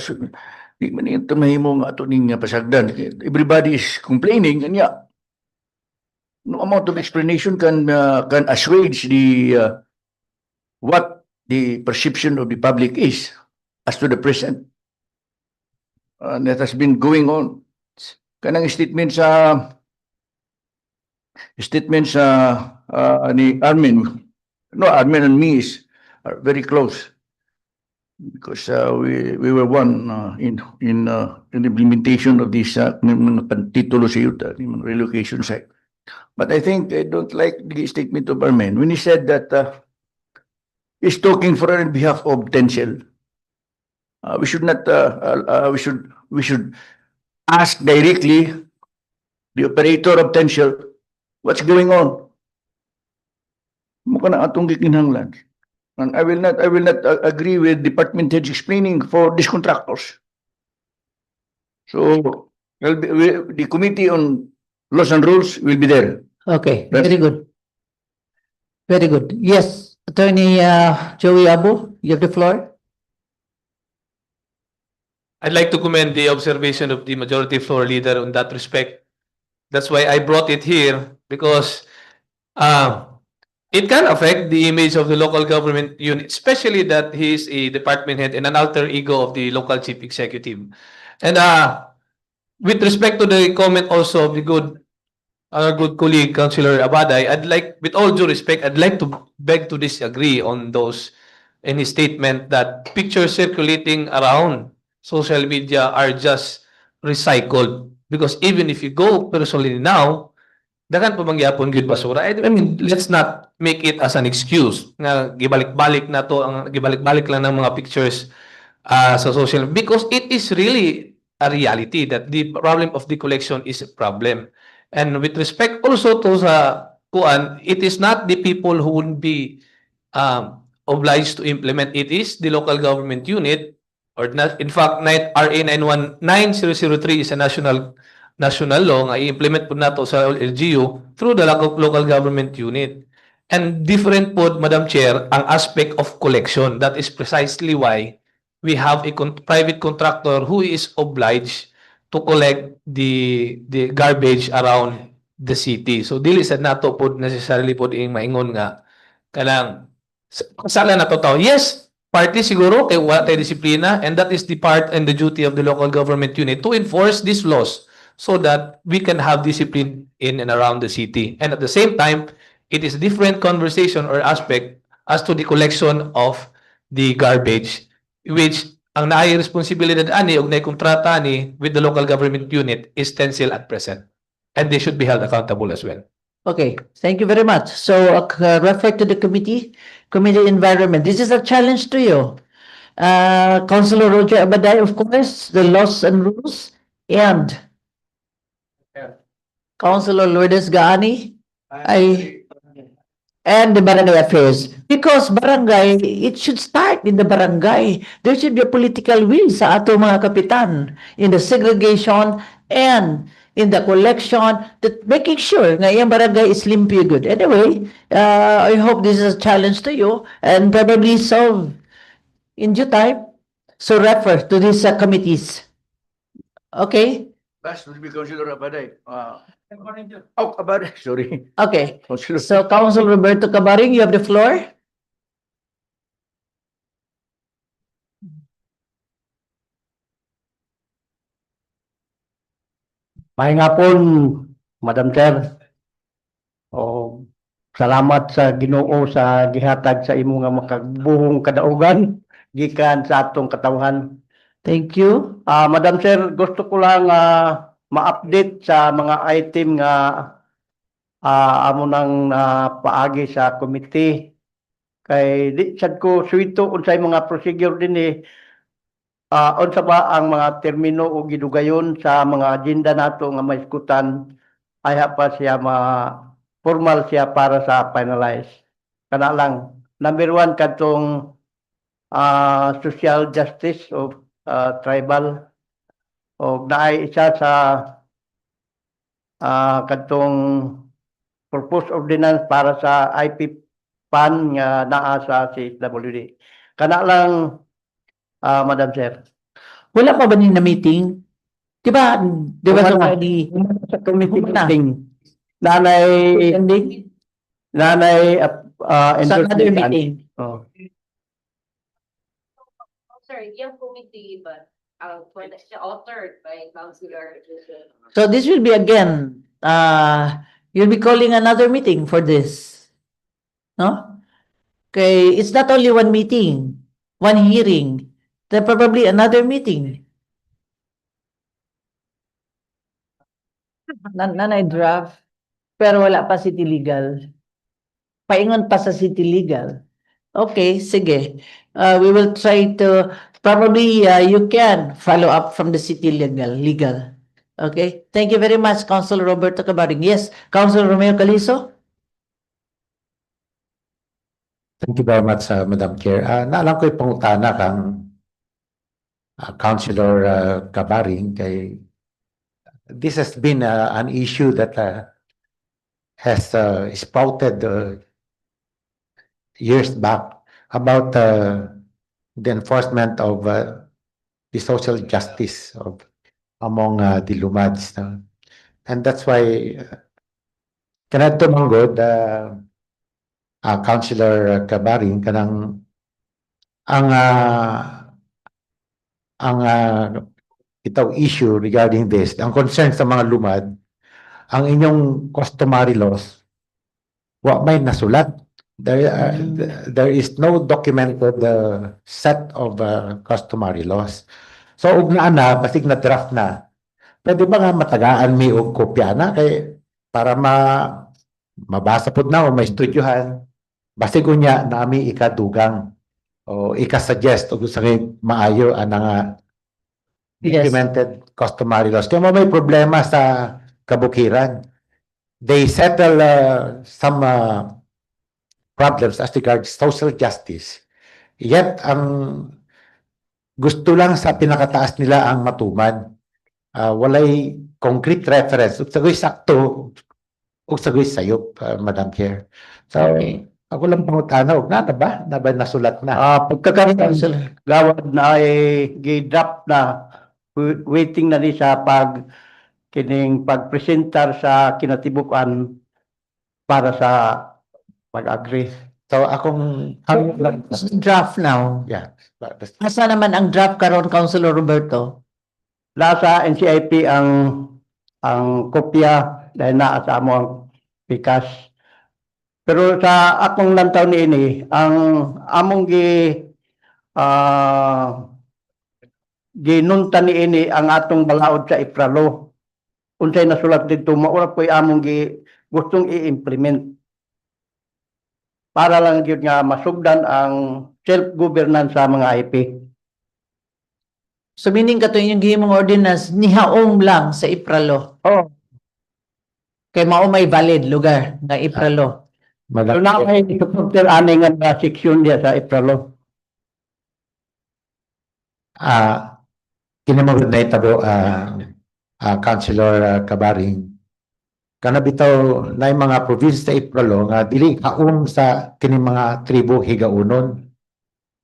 [SPEAKER 4] di man yung mahimo nga ato ning pasagdan. Everybody is complaining and yeah, no amount of explanation can assuage the what the perception of the public is as to the present that has been going on. Kanang statement ni Armin, no, Armin and me are very close because we were one in the implementation of this titulo sa yuta, relocation site. But I think I don't like the statement of Armin when he said that he's talking for on behalf of Tencel. We should not. We should ask directly the operator of Tencel what's going on. Mukha na atong gikinahanglan. And I will not agree with department heads explaining for these contractors. So the Committee on Laws and Rules will be there.
[SPEAKER 3] Okay,
[SPEAKER 4] Yes.
[SPEAKER 3] very good. Very good. Yes, Attorney Joey Abu, you have the floor.
[SPEAKER 1] I'd like to commend the observation of the majority floor leader on that respect. That's why I brought it here because it can affect the image of the local government unit, especially that he is a department head and an alter ego of the local chief executive. And with respect to the comment also of our good colleague, Councilor Abaday, I'd like, with all due respect, I'd like to beg to disagree on those in his statement that pictures circulating around social media are just recycled. Because even if you go personally now, dagan pa mangyapon gyud basura. I mean, let's not make it as an excuse nga gibalik-balik na to, ang gibalik-balik lang ng mga pictures sa social, because it is really a reality that the problem of the collection is a problem. And with respect also to sa kuan, it is not the people who would be obliged to implement. It is the local government unit, or not. In fact, RA 9003 is a national law nga i-implement po nato sa LGU through the local government unit. And different po, Madam Chair, ang aspect of collection. That is precisely why we have a private contractor who is obliged to collect the garbage around the city. So dili sad nato po necessarily po ing maingon nga kanang kasala na to tao. Yes, partly siguro kay wala tay disiplina, and that is the part and the duty of the local government unit to enforce these laws so that we can have discipline in and around the city. And at the same time, it is a different conversation or aspect as to the collection of the garbage, which ang naay responsibilidad ani og naay kontrata ani with the local government unit is stencil at present. And they should be held accountable as well.
[SPEAKER 3] Okay, thank you very much. So, refer to the Committee Environment. This is a challenge to you. Councilor Roger Abaday, of course, the laws and rules, and Councilor Lourdes Gaani, and the barangay affairs. Because barangay, it should start in the barangay. There should be a political will sa ato mga kapitan in the segregation and in the collection, that making sure nga yung barangay is limpyo good. Anyway, I hope this is a challenge to you and probably solve in due time. So refer to these committees. Okay?
[SPEAKER 4] Last will be Councilor Abaday. Abaday, sorry.
[SPEAKER 3] Okay.
[SPEAKER 4] Councilor.
[SPEAKER 3] So Council Roberto Cabaring, you have the floor.
[SPEAKER 8] May nga po, Madam Chair. O, salamat sa Ginoo sa gihatag sa imo nga makagbuhong kadaugan gikan sa atong katawhan.
[SPEAKER 3] Thank you.
[SPEAKER 8] Madam Chair, gusto ko lang ma-update sa mga item nga amo nang paagi sa committee. Kay di sad ko suwito unsay mga procedure din unsa ba ang mga termino o gidugayon sa mga agenda nato nga maiskutan ay pa siya formal siya para sa finalize. Kana lang, number 1 katong social justice of tribal o naay isa sa katong proposed ordinance para sa IP fund nga naa sa CSWD. Kana lang, Madam Chair.
[SPEAKER 3] Wala pa ba na meeting? Di ba
[SPEAKER 8] Wala. Sa committee meeting, nanay
[SPEAKER 3] ending? Sa another
[SPEAKER 8] endorsement.
[SPEAKER 3] meeting.
[SPEAKER 8] Oh.
[SPEAKER 9] Sir, yung committee, but authored by Councilor.
[SPEAKER 3] So this will be again, you'll be calling another meeting for this. No? Okay, it's not only one meeting, one hearing. There probably another meeting. Nanay draft, pero wala pa city legal. Paingon pa sa city legal. Okay, sige. We will try to, probably you can follow up from the city legal. Okay, thank you very much, Councilor Roberto Cabaring. Yes, Councilor Romeo Calizo?
[SPEAKER 6] Thank you very much, Madam Chair. Naalam ko yung pangutana kang Councilor Cabaring kay this has been an issue that has sprouted years back about the enforcement of the social justice of among the Lumads. And that's why kanang tumanggod Councilor Cabaring kanang ang itaw issue regarding this, ang concern sa mga lumad, ang inyong customary laws, wa may nasulat. There is no documented set of customary laws. So, ug na basig na draft na, pwede ba nga matagaan mi og kopya na kay para mabasa pod na o maistudyohan, basig unya nami ikadugang o ikasuggest o gusto kay maayo anang implemented customary laws. Kaya may problema sa kabukiran. They settle some problems as regards social justice. Yet, ang gusto lang sa pinakataas nila ang matuman. Walay concrete reference. Ug sagoy sakto, ug sagoy sayop, Madam Chair. So, ako lang pangutana, ug na ba? Na ba nasulat na?
[SPEAKER 8] Pagkakaroon gawad na ay gidraft na waiting na ni sa kining pagpresentar sa kinatibukan para sa pag-agree.
[SPEAKER 6] So, akong
[SPEAKER 3] Draft now.
[SPEAKER 6] yeah.
[SPEAKER 3] Asa naman ang draft karon, Councilor Roberto?
[SPEAKER 8] Nasa NCIP ang kopya dahil naa sa amo ang pikas. Pero sa akong lantaw niini, ang among ginunta ni ini ang atong balaod sa Ipralo. Unsay nasulat dito maura ko'y among gustong i-implement para lang gyud nga masugdan ang self-governance sa mga IP.
[SPEAKER 3] So meaning kato yung gihimong ordinance nihaom lang sa Ipralo.
[SPEAKER 8] Oh,
[SPEAKER 3] Kay mao may valid lugar nga Ipralo.
[SPEAKER 8] so
[SPEAKER 6] Madam
[SPEAKER 8] na
[SPEAKER 6] Chair.
[SPEAKER 8] may supporter ani nga section diya sa Ipralo.
[SPEAKER 6] Kinamagod na itabo, Councilor Cabaring. Kana bitaw na yung mga province sa Ipralo nga dili kaum sa kini mga tribo higaunon.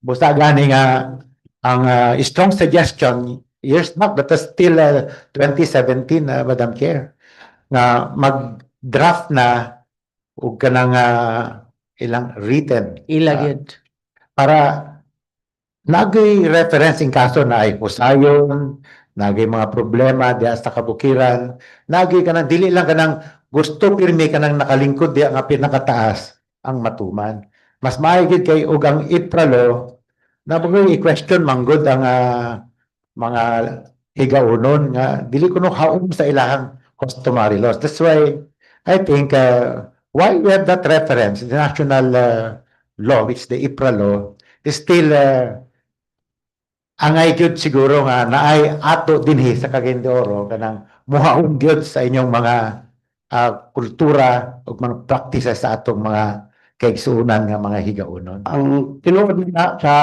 [SPEAKER 6] Busta gani nga ang strong suggestion years back, but still 2017, Madam Chair, nga mag-draft na og kanang ilang written
[SPEAKER 3] Ila gyud.
[SPEAKER 6] para nagay reference in kaso na ay husayon, nagay mga problema diya sa kabukiran, nagay kanang dili lang kanang gusto pirmi kanang nakalingkod diya nga pinakataas ang matuman. Mas maayos kay og ang Ipralo na bagay i-question manggod ang mga higaunon nga dili kuno haom sa ilahang customary laws. That's why I think why we have that reference, the national law, which the Ipralo, is still angay gyud siguro nga naay ato dinhi sa Cagayan de Oro kanang muhaon gyud sa inyong mga kultura ug mga practices sa atong mga kaigsuonan nga mga higaunon.
[SPEAKER 8] Ang tinuod na sa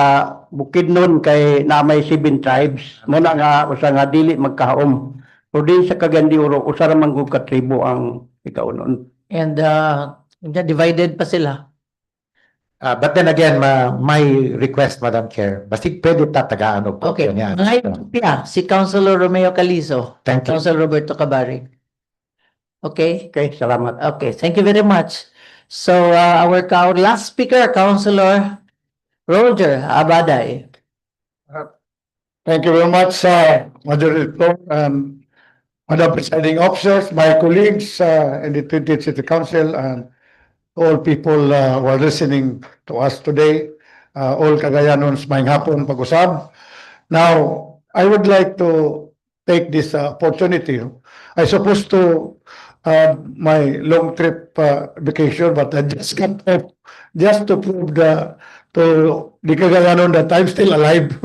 [SPEAKER 8] Bukidnon kay na may 7 tribes mo na nga usa nga dili magkahaom. So din sa Cagayan de Oro usa ra man gud ka tribo ang ikaunon.
[SPEAKER 3] And divided pa sila.
[SPEAKER 6] But then again, my request, Madam Chair, basig pwede tatagaan og
[SPEAKER 3] Okay.
[SPEAKER 6] kopya niya.
[SPEAKER 3] Ngayon, si Councilor Romeo Calizo.
[SPEAKER 6] Thank you.
[SPEAKER 3] Councilor Roberto Cabaring. Okay?
[SPEAKER 8] Okay, salamat.
[SPEAKER 3] Okay, thank you very much. So, our last speaker, Councilor Roger Abaday.
[SPEAKER 5] Thank you very much, Moderator, Madam Presiding Officers, my colleagues in the 20th City Council, and all people who are listening to us today, all Cagayanons, maayong hapon pag-usab. Now, I would like to take this opportunity. I supposed to my long trip vacation, but I just got off just to prove to the Cagayanon that I'm still alive.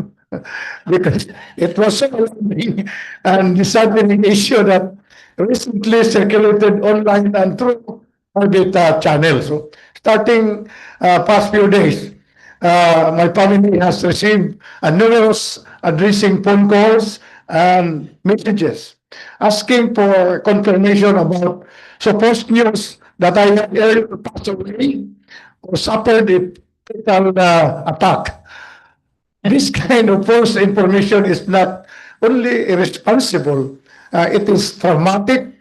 [SPEAKER 5] Because it was so alarming and the sudden issue that recently circulated online and through private channels. So starting past few days, my family has received numerous addressing phone calls and messages asking for confirmation about supposed news that I had earlier passed away or suffered a fatal attack. This kind of false information is not only irresponsible, it is traumatic,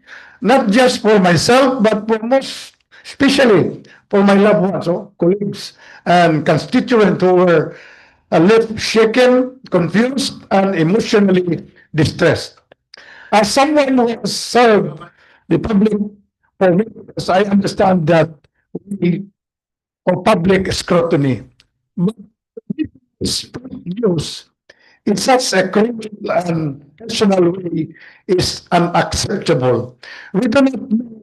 [SPEAKER 5] not just for myself, but for most, especially for my loved ones, colleagues, and constituents who were left shaken, confused, and emotionally distressed. As someone who has served the public for many years, I understand that we for public scrutiny. But spread news in such a criminal and personal way is unacceptable. We do not know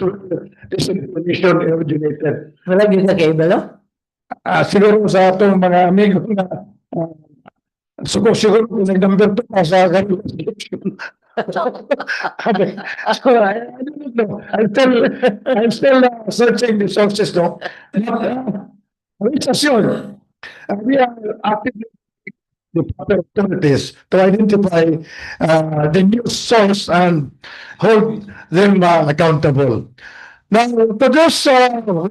[SPEAKER 5] where this information originated.
[SPEAKER 3] Wala gyud sa kaibalo?
[SPEAKER 5] Siguro sa atong mga amigo na siguro kung nag-number 2 pa sa kanila election. So I don't know. I'm still searching the sources, no. It's assured we are actively the proper authorities to identify the news source and hold them accountable. Now, to those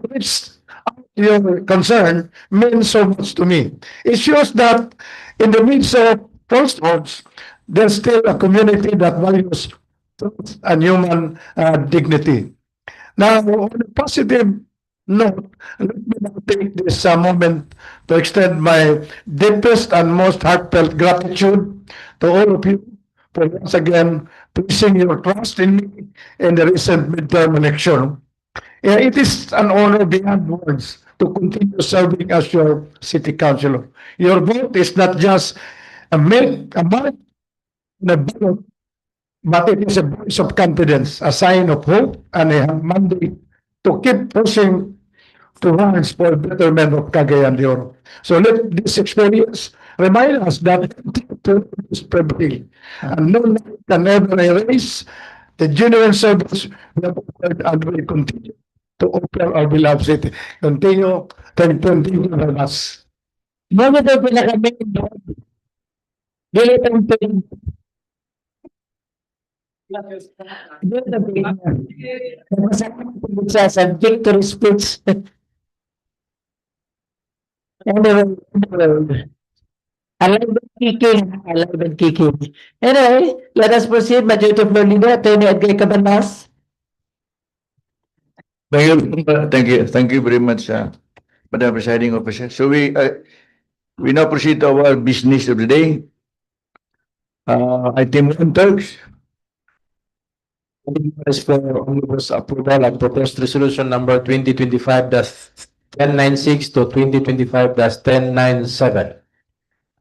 [SPEAKER 5] which your concern means so much to me. It shows that in the midst of crossroads, there's still a community that values truth and human dignity. Now, on a positive note, let me now take this moment to extend my deepest and most heartfelt gratitude to all of you for once again placing your trust in me in the recent midterm election. It is an honor beyond words
[SPEAKER 6] to continue serving as your city councilor. Your vote is not just a mark on a ballot, but it is a voice of confidence, a sign of hope, and a mandate to keep pushing towards for the betterment of Cagayan de Oro. So let this experience remind us that is prevail, and no one can ever erase the genuine service we have offered and will continue to offer our beloved city. Continue very much.
[SPEAKER 3] Bago daw pinaka-main board, dili tang pin. Dili tang pin. Sa victory speech. Anyway, alive and kicking. Alive and kicking. Anyway, let us proceed. Majority Floor Leader, Attorney Edgar Cabanas.
[SPEAKER 4] Thank you very much, Madam Presiding Officer. So we now proceed to our business of the day. Item 1, Turks.
[SPEAKER 6] Is for omnibus approval and proposed resolution number 2025-1096 to 2025-1097.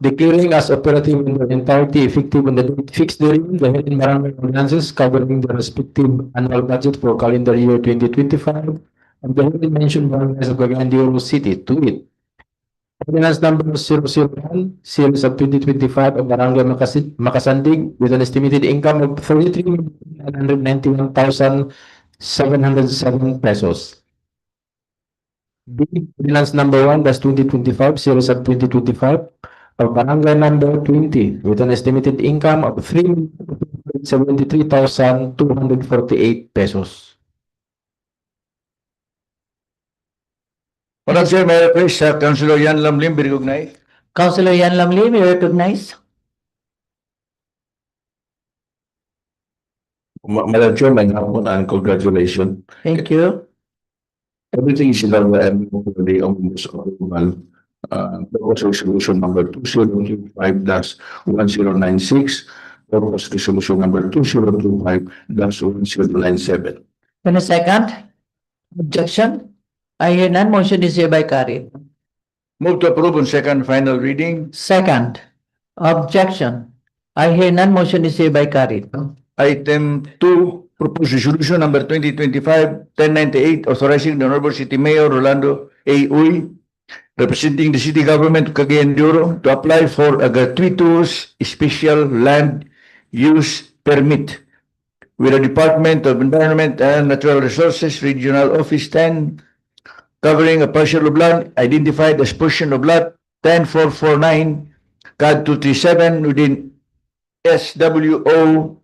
[SPEAKER 6] Declaring as operative in the entirety effective on the date fixed therein the head and barangay ordinances covering the respective annual budget for calendar year 2025 and the head mentioned barangays of Cagayan de Oro City to it. Ordinance number 001, series of 2025 of Barangay Makasandig with an estimated income of 33,991,707 pesos. B, Ordinance number 1, that's 2025, series of 2025 of Barangay number 20 with an estimated income of 373,248 pesos.
[SPEAKER 4] Madam Chair, may I request Councilor Yan Lamlim be recognized?
[SPEAKER 3] Councilor Yan Lamlim, you recognize?
[SPEAKER 10] Madam Chair, may hapon and congratulations.
[SPEAKER 3] Thank you.
[SPEAKER 10] Everything is in order and for the omnibus approval. Proposed resolution number 2025-1096, proposed resolution number 2025-1097.
[SPEAKER 3] In a second. Objection? I hear none. Motion is hereby carried.
[SPEAKER 4] Move to approve on second final reading.
[SPEAKER 3] Second. Objection? I hear none. Motion is hereby carried.
[SPEAKER 4] Item 2, proposed resolution number 2025-1098, authorizing the Honorable City Mayor Rolando A. Uy, representing the city government of Cagayan de Oro, to apply for a gratuitous special land use permit with the Department of Environment and Natural Resources Regional Office 10, covering a parcel of land identified as portion of lot 10449 CAD 237 within SWO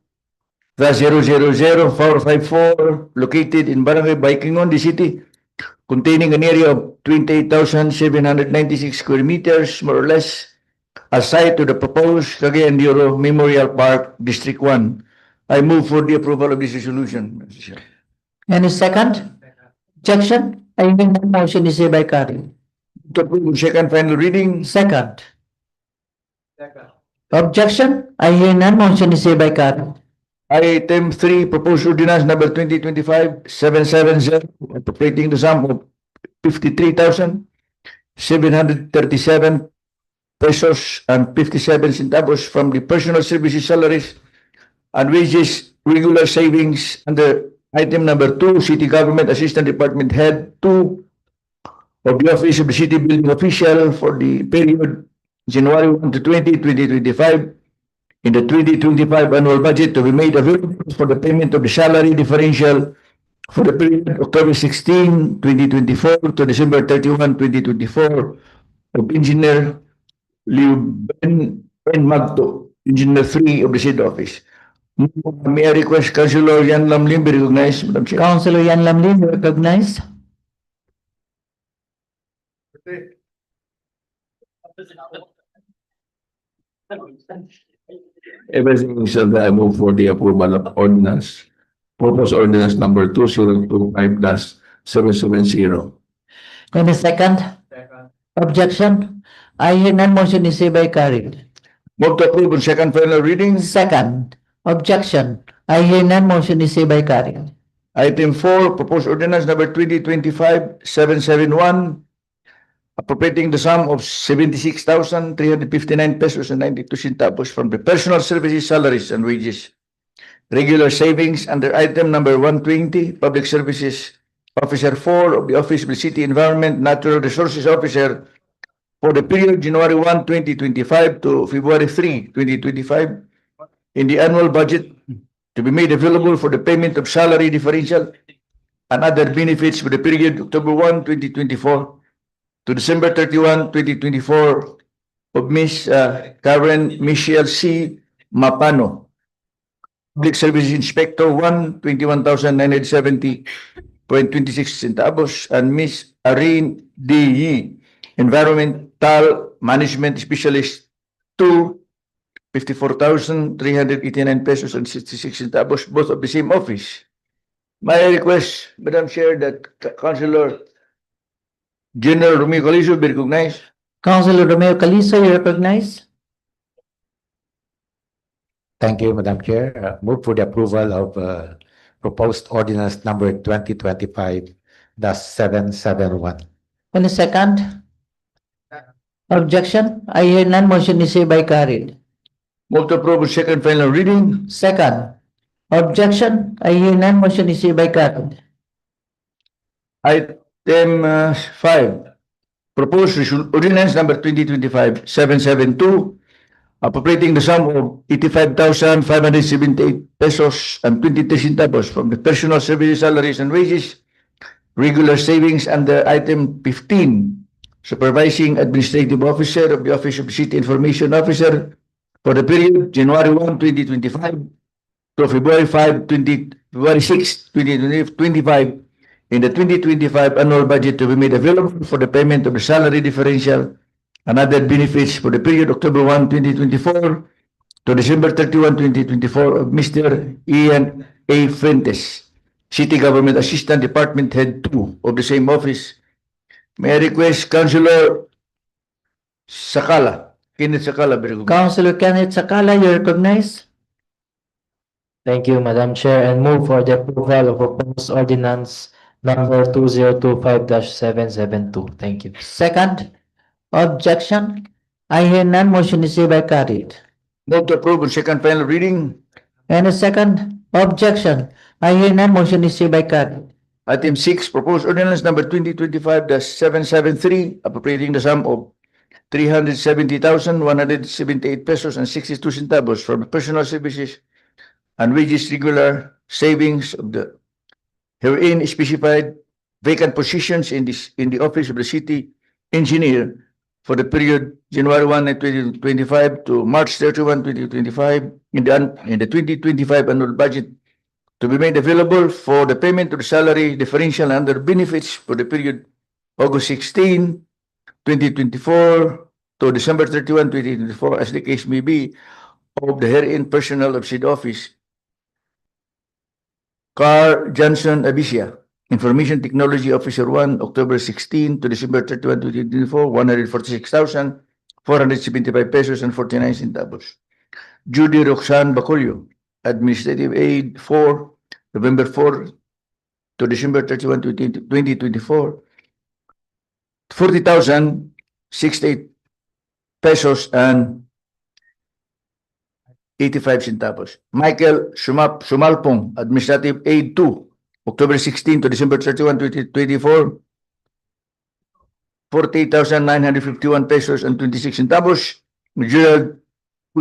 [SPEAKER 4] the 000-454 located in Barangay Baikingon, the city, containing an area of 28,796 square meters, more or less, a site to the proposed Cagayan de Oro Memorial Park, District 1. I move for the approval of this resolution, Mr. Chair.
[SPEAKER 3] Any second? Objection? I hear none. Motion is hereby carried.
[SPEAKER 4] To approve on second final reading.
[SPEAKER 3] Second. Objection? I hear none. Motion is hereby carried.
[SPEAKER 4] Item 3, proposed ordinance number 2025-770, appropriating the sum of 53,737 pesos and 57 centavos from the personal services salaries and wages regular savings under item number 2, City Government Assistant Department Head 2 of the Office of the City Building Official for the period January 1 to 2025 in the 2025 annual budget to be made available for the payment of the salary differential for the period October 16, 2024 to December 31, 2024 of Engineer Liu Ben Magto, Engineer 3 of the City Office. May I request Councilor Yan Lamlim be recognized, Madam Chair?
[SPEAKER 3] Councilor Yan Lamlim, you recognize?
[SPEAKER 10] Everything is that I move for the approval of ordinance. Proposed ordinance number 2025-770.
[SPEAKER 3] Any second? Objection? I hear none. Motion is hereby carried.
[SPEAKER 4] Move to approve on second final reading.
[SPEAKER 3] Second. Objection? I hear none. Motion is hereby carried.
[SPEAKER 4] Item 4, proposed ordinance number 2025-771, appropriating the sum of 76,359 pesos and 92 centavos from the personal services, salaries, and wages. Regular savings under item number 120, Public Services Officer 4 of the Office of the City Environment Natural Resources Officer for the period January 1, 2025 to February 3, 2025 in the annual budget to be made available for the payment of salary differential and other benefits for the period October 1, 2024 to December 31, 2024 of Ms. Karen Michelle C. Mapano, Public Services Inspector 1, 21,970.26 centavos, and Ms. Arine D. Yi, Environmental Management Specialist 2, 54,389 pesos and 66 centavos, both of the same office. May I request, Madam Chair, that Councilor General Romeo Calizo be recognized.
[SPEAKER 3] Councilor Romeo Calizo, you recognize?
[SPEAKER 6] Thank you, Madam Chair. Move for the approval of proposed ordinance number 2025-771.
[SPEAKER 3] On the second? Objection? I hear none. Motion is hereby carried.
[SPEAKER 4] Move to approve on second final reading.
[SPEAKER 3] Second? Objection? I hear none. Motion is hereby carried.
[SPEAKER 4] Item 5, proposed ordinance number 2025-772, appropriating the sum of 85,578 pesos and 23 centavos from the personal services, salaries, and wages, regular savings under item 15, supervising administrative officer of the Office of City Information Officer for the period January 1, 2025 to February 6, 2025 in the 2025 annual budget to be made available for the payment of the salary differential and other benefits for the period October 1, 2024 to December 31, 2024 of Mr. Ian A. Fuentes, City Government Assistant Department Head 2 of the same office. May I request Councilor Sakala, Kenneth Sakala, be recognized.
[SPEAKER 3] Councilor Kenneth Sakala, you recognize?
[SPEAKER 11] Thank you, Madam Chair, and move for the approval of proposed ordinance number 2025-772. Thank you.
[SPEAKER 3] Second? Objection? I hear none. Motion is hereby carried.
[SPEAKER 4] Move to approve on second final reading.
[SPEAKER 3] And a second? Objection? I hear none. Motion is hereby carried.
[SPEAKER 4] Item 6, proposed ordinance number 2025-773, appropriating the sum of 370,178 pesos and 62 centavos from personal services and wages regular savings of the herein specified vacant positions in the Office of the City Engineer for the period January 1, 2025 to March 31, 2025 in the 2025 annual budget to be made available for the payment of the salary differential and other benefits for the period August 16, 2024 to December 31, 2024 as the case may be of the herein personnel of said office. Carl Johnson Abisia, Information Technology Officer 1, October 16 to December 31, 2024, 146,475 pesos and 49 centavos. Judy Roxanne Bacolio, Administrative Aid 4, November 4 to December 31, 2024, 40,068 pesos and 85 centavos. Michael Sumalpong, Administrative Aid 2, October 16 to December 31, 2024, 48,951 pesos and 26 centavos. Gerald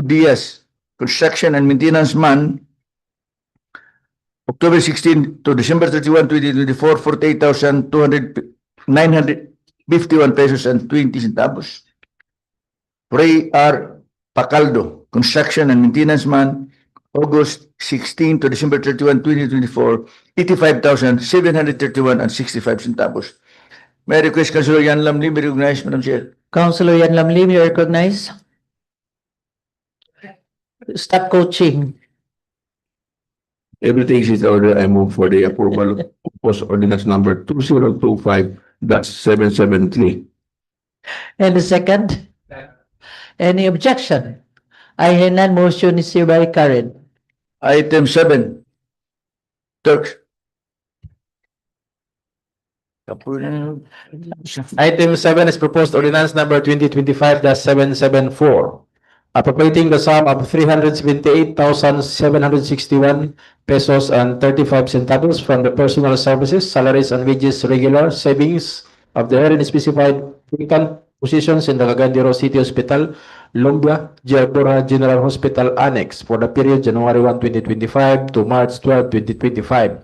[SPEAKER 4] Diaz, Construction and Maintenance Man, October 16 to December 31, 2024, 48,951 pesos and 20 centavos. Ray R. Pacaldo, Construction and Maintenance Man, August 16 to December 31, 2024, 85,731 and 65 centavos. May I request Councilor Yan Lamlim be recognized, Madam Chair.
[SPEAKER 3] Councilor Yan Lamlim, you recognize? Stop coaching.
[SPEAKER 10] Everything is in order. I move for the approval of proposed ordinance number 2025-773.
[SPEAKER 3] And the second? Any objection? I hear none. Motion is hereby carried.
[SPEAKER 4] Item 7, Turks.
[SPEAKER 11] Item 7 is proposed ordinance number 2025-774, appropriating the sum of 378,761 pesos and 35 centavos from the personal services, salaries, and wages regular savings of the herein specified vacant positions in the Cagayan City Hospital, Lumbia, Giarbora General Hospital Annex for the period January 1, 2025 to March 12, 2025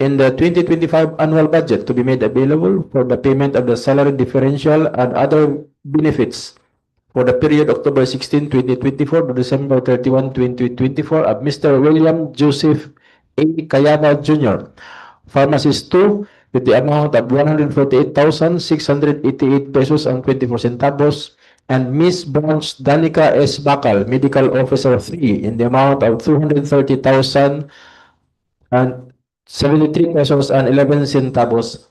[SPEAKER 11] in the 2025 annual budget to be made available for the payment of the salary differential and other benefits for the period October 16, 2024 to December 31, 2024 of Mr. William Joseph A. Cayana Jr., Pharmacist 2, with the amount of 148,688 pesos and 24 centavos, and Miss Branch Danica S. Bakal, Medical Officer 3, in the amount of 230,000 and 73 pesos and 11 centavos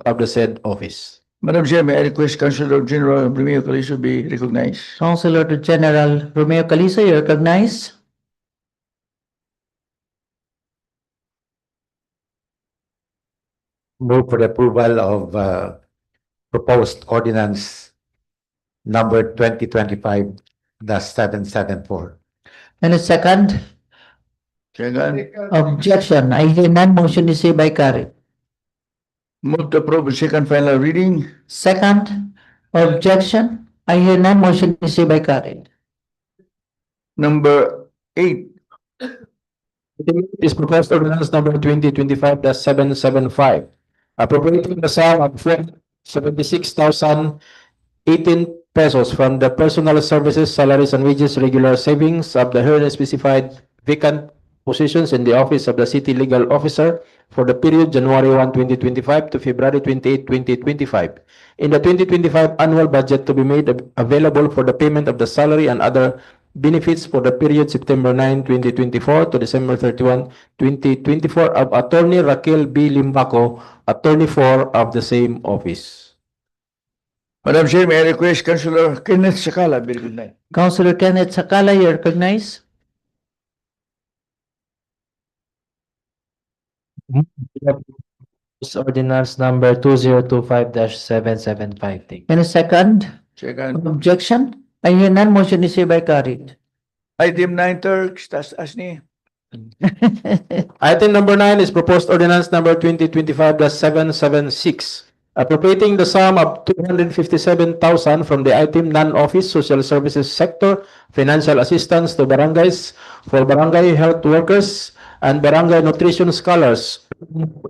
[SPEAKER 11] of the said office.
[SPEAKER 4] Madam Chair, may I request Councilor General Romeo Calizo be recognized?
[SPEAKER 3] Councilor General Romeo Calizo, you recognize.
[SPEAKER 6] Move for the approval of proposed ordinance number 2025-774.
[SPEAKER 3] And a second.
[SPEAKER 4] Second.
[SPEAKER 3] Objection. I hear none. Motion is hereby carried.
[SPEAKER 4] Move to approve the second final reading.
[SPEAKER 3] Second. Objection. I hear none. Motion is hereby carried.
[SPEAKER 4] Number 8.
[SPEAKER 11] Is proposed ordinance number 2025-775, appropriating the sum of 76,018 pesos from the personal services, salaries, and wages regular savings of the herein specified vacant positions in the office of the city legal officer for the period January 1, 2025 to February 28, 2025 in the 2025 annual budget to be made available for the payment of the salary and other benefits for the period September 9, 2024 to December 31, 2024 of Attorney Raquel B. Limbaco, Attorney 4 of the same office.
[SPEAKER 4] Madam Chair, may I request Councilor Kenneth Sakala be recognized?
[SPEAKER 3] Councilor Kenneth Sakala, you recognize.
[SPEAKER 11] Ordinance number 2025-775.
[SPEAKER 3] And a second.
[SPEAKER 4] Second.
[SPEAKER 3] Objection. I hear none. Motion is hereby carried.
[SPEAKER 4] Item 9, Turks, tas asni.
[SPEAKER 11] Item number 9 is proposed ordinance number 2025-776, appropriating the sum of 257,000 from the item non-office social services sector, financial assistance to barangays for barangay health workers and barangay nutrition scholars.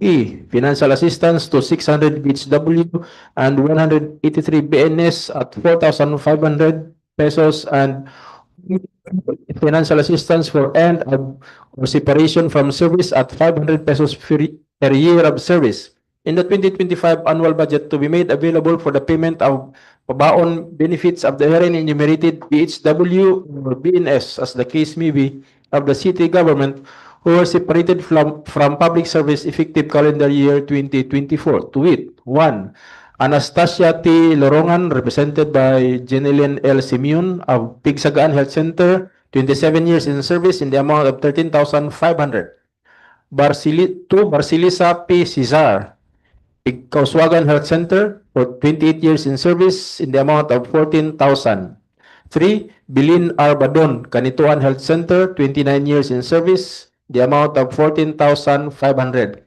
[SPEAKER 11] E. Financial assistance to 600 BHW and 183 BNS at 4,500 pesos and financial assistance for end of or separation from service at 500 pesos per year of service in the 2025 annual budget to be made available for the payment of pabaon benefits of the herein enumerated BHW or BNS as the case may be of the city government who were separated from public service effective calendar year 2024 to wit 1. Anastasia T. Lorongan, represented by Jeneline L. Simeon of Cagayan Health Center, 27 years in service in the amount of 13,500. 2. Barsilisa P. Cesar, Kauswagan Health Center, for 28 years in service in the amount of 14,000. 3. Bilin R. Badon, Kanituan Health Center, 29 years in service, the amount of 14,500.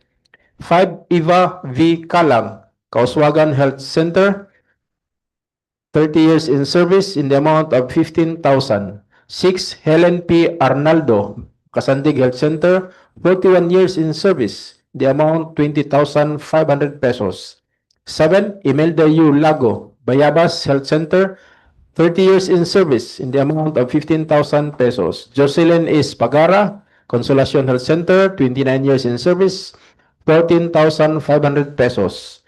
[SPEAKER 11] 5. Eva V. Kalang, Kauswagan Health Center, 30 years in service in the amount of 15,000. 6. Helen P. Arnaldo, Kasandig Health Center, 41 years in service, the amount 20,500 pesos. 7. Imelda U. Lago, Bayabas Health Center, 30 years in service in the amount of 15,000 pesos. Jocelyn S. Pagara, Consolacion Health Center, 29 years in service, 14,500 pesos.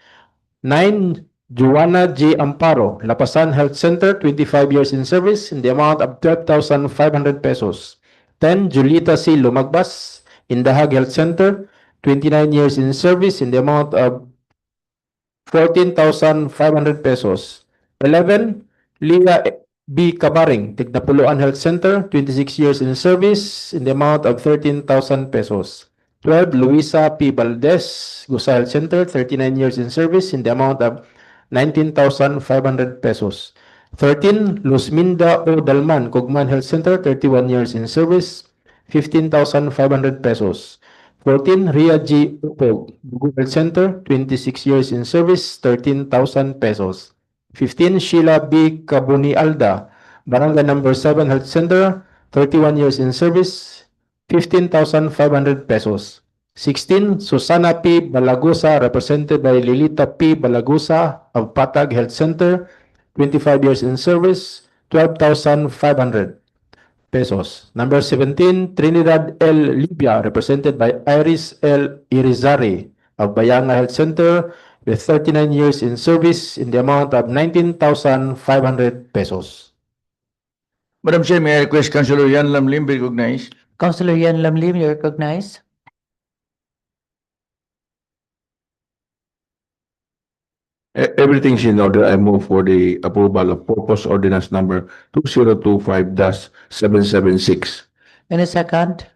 [SPEAKER 11] 9. Joanna J. Amparo, Lapasan Health Center, 25 years in service in the amount of 12,500 pesos. 10. Julita C. Lumagbas, Indahag Health Center, 29 years in service in the amount of 14,500 pesos. 11. Leah B. Kabaring, Tignapuloan Health Center, 26 years in service in the amount of 13,000 pesos. 12, Luisa P. Valdez, Gusa Health Center, 39 years in service in the amount of 19,500 pesos. 13, Luzminda O. Dalman, Cogman Health Center, 31 years in service, 15,500 pesos. 14, Ria G. Upog, Google Health Center, 26 years in service, 13,000 pesos. 15, Sheila B. Cabuni Alda, Barangay number 7 Health Center, 31 years in service, 15,500 pesos. 16, Susana P. Balagusa, represented by Lilita P. Balagusa of Patag Health Center, 25 years in service, 12,500 pesos. Number 17, Trinidad L. Libia, represented by Iris L. Irizarry of Bayanga Health Center, with 39 years in service in the amount of 19,500 pesos.
[SPEAKER 4] Madam Chair, may I request Councilor Yan Lam Lim be recognized?
[SPEAKER 3] Councilor Yan Lamlim, you recognize.
[SPEAKER 10] Everything's in order. I move for the approval of purpose ordinance number 2025-776.
[SPEAKER 3] Any second?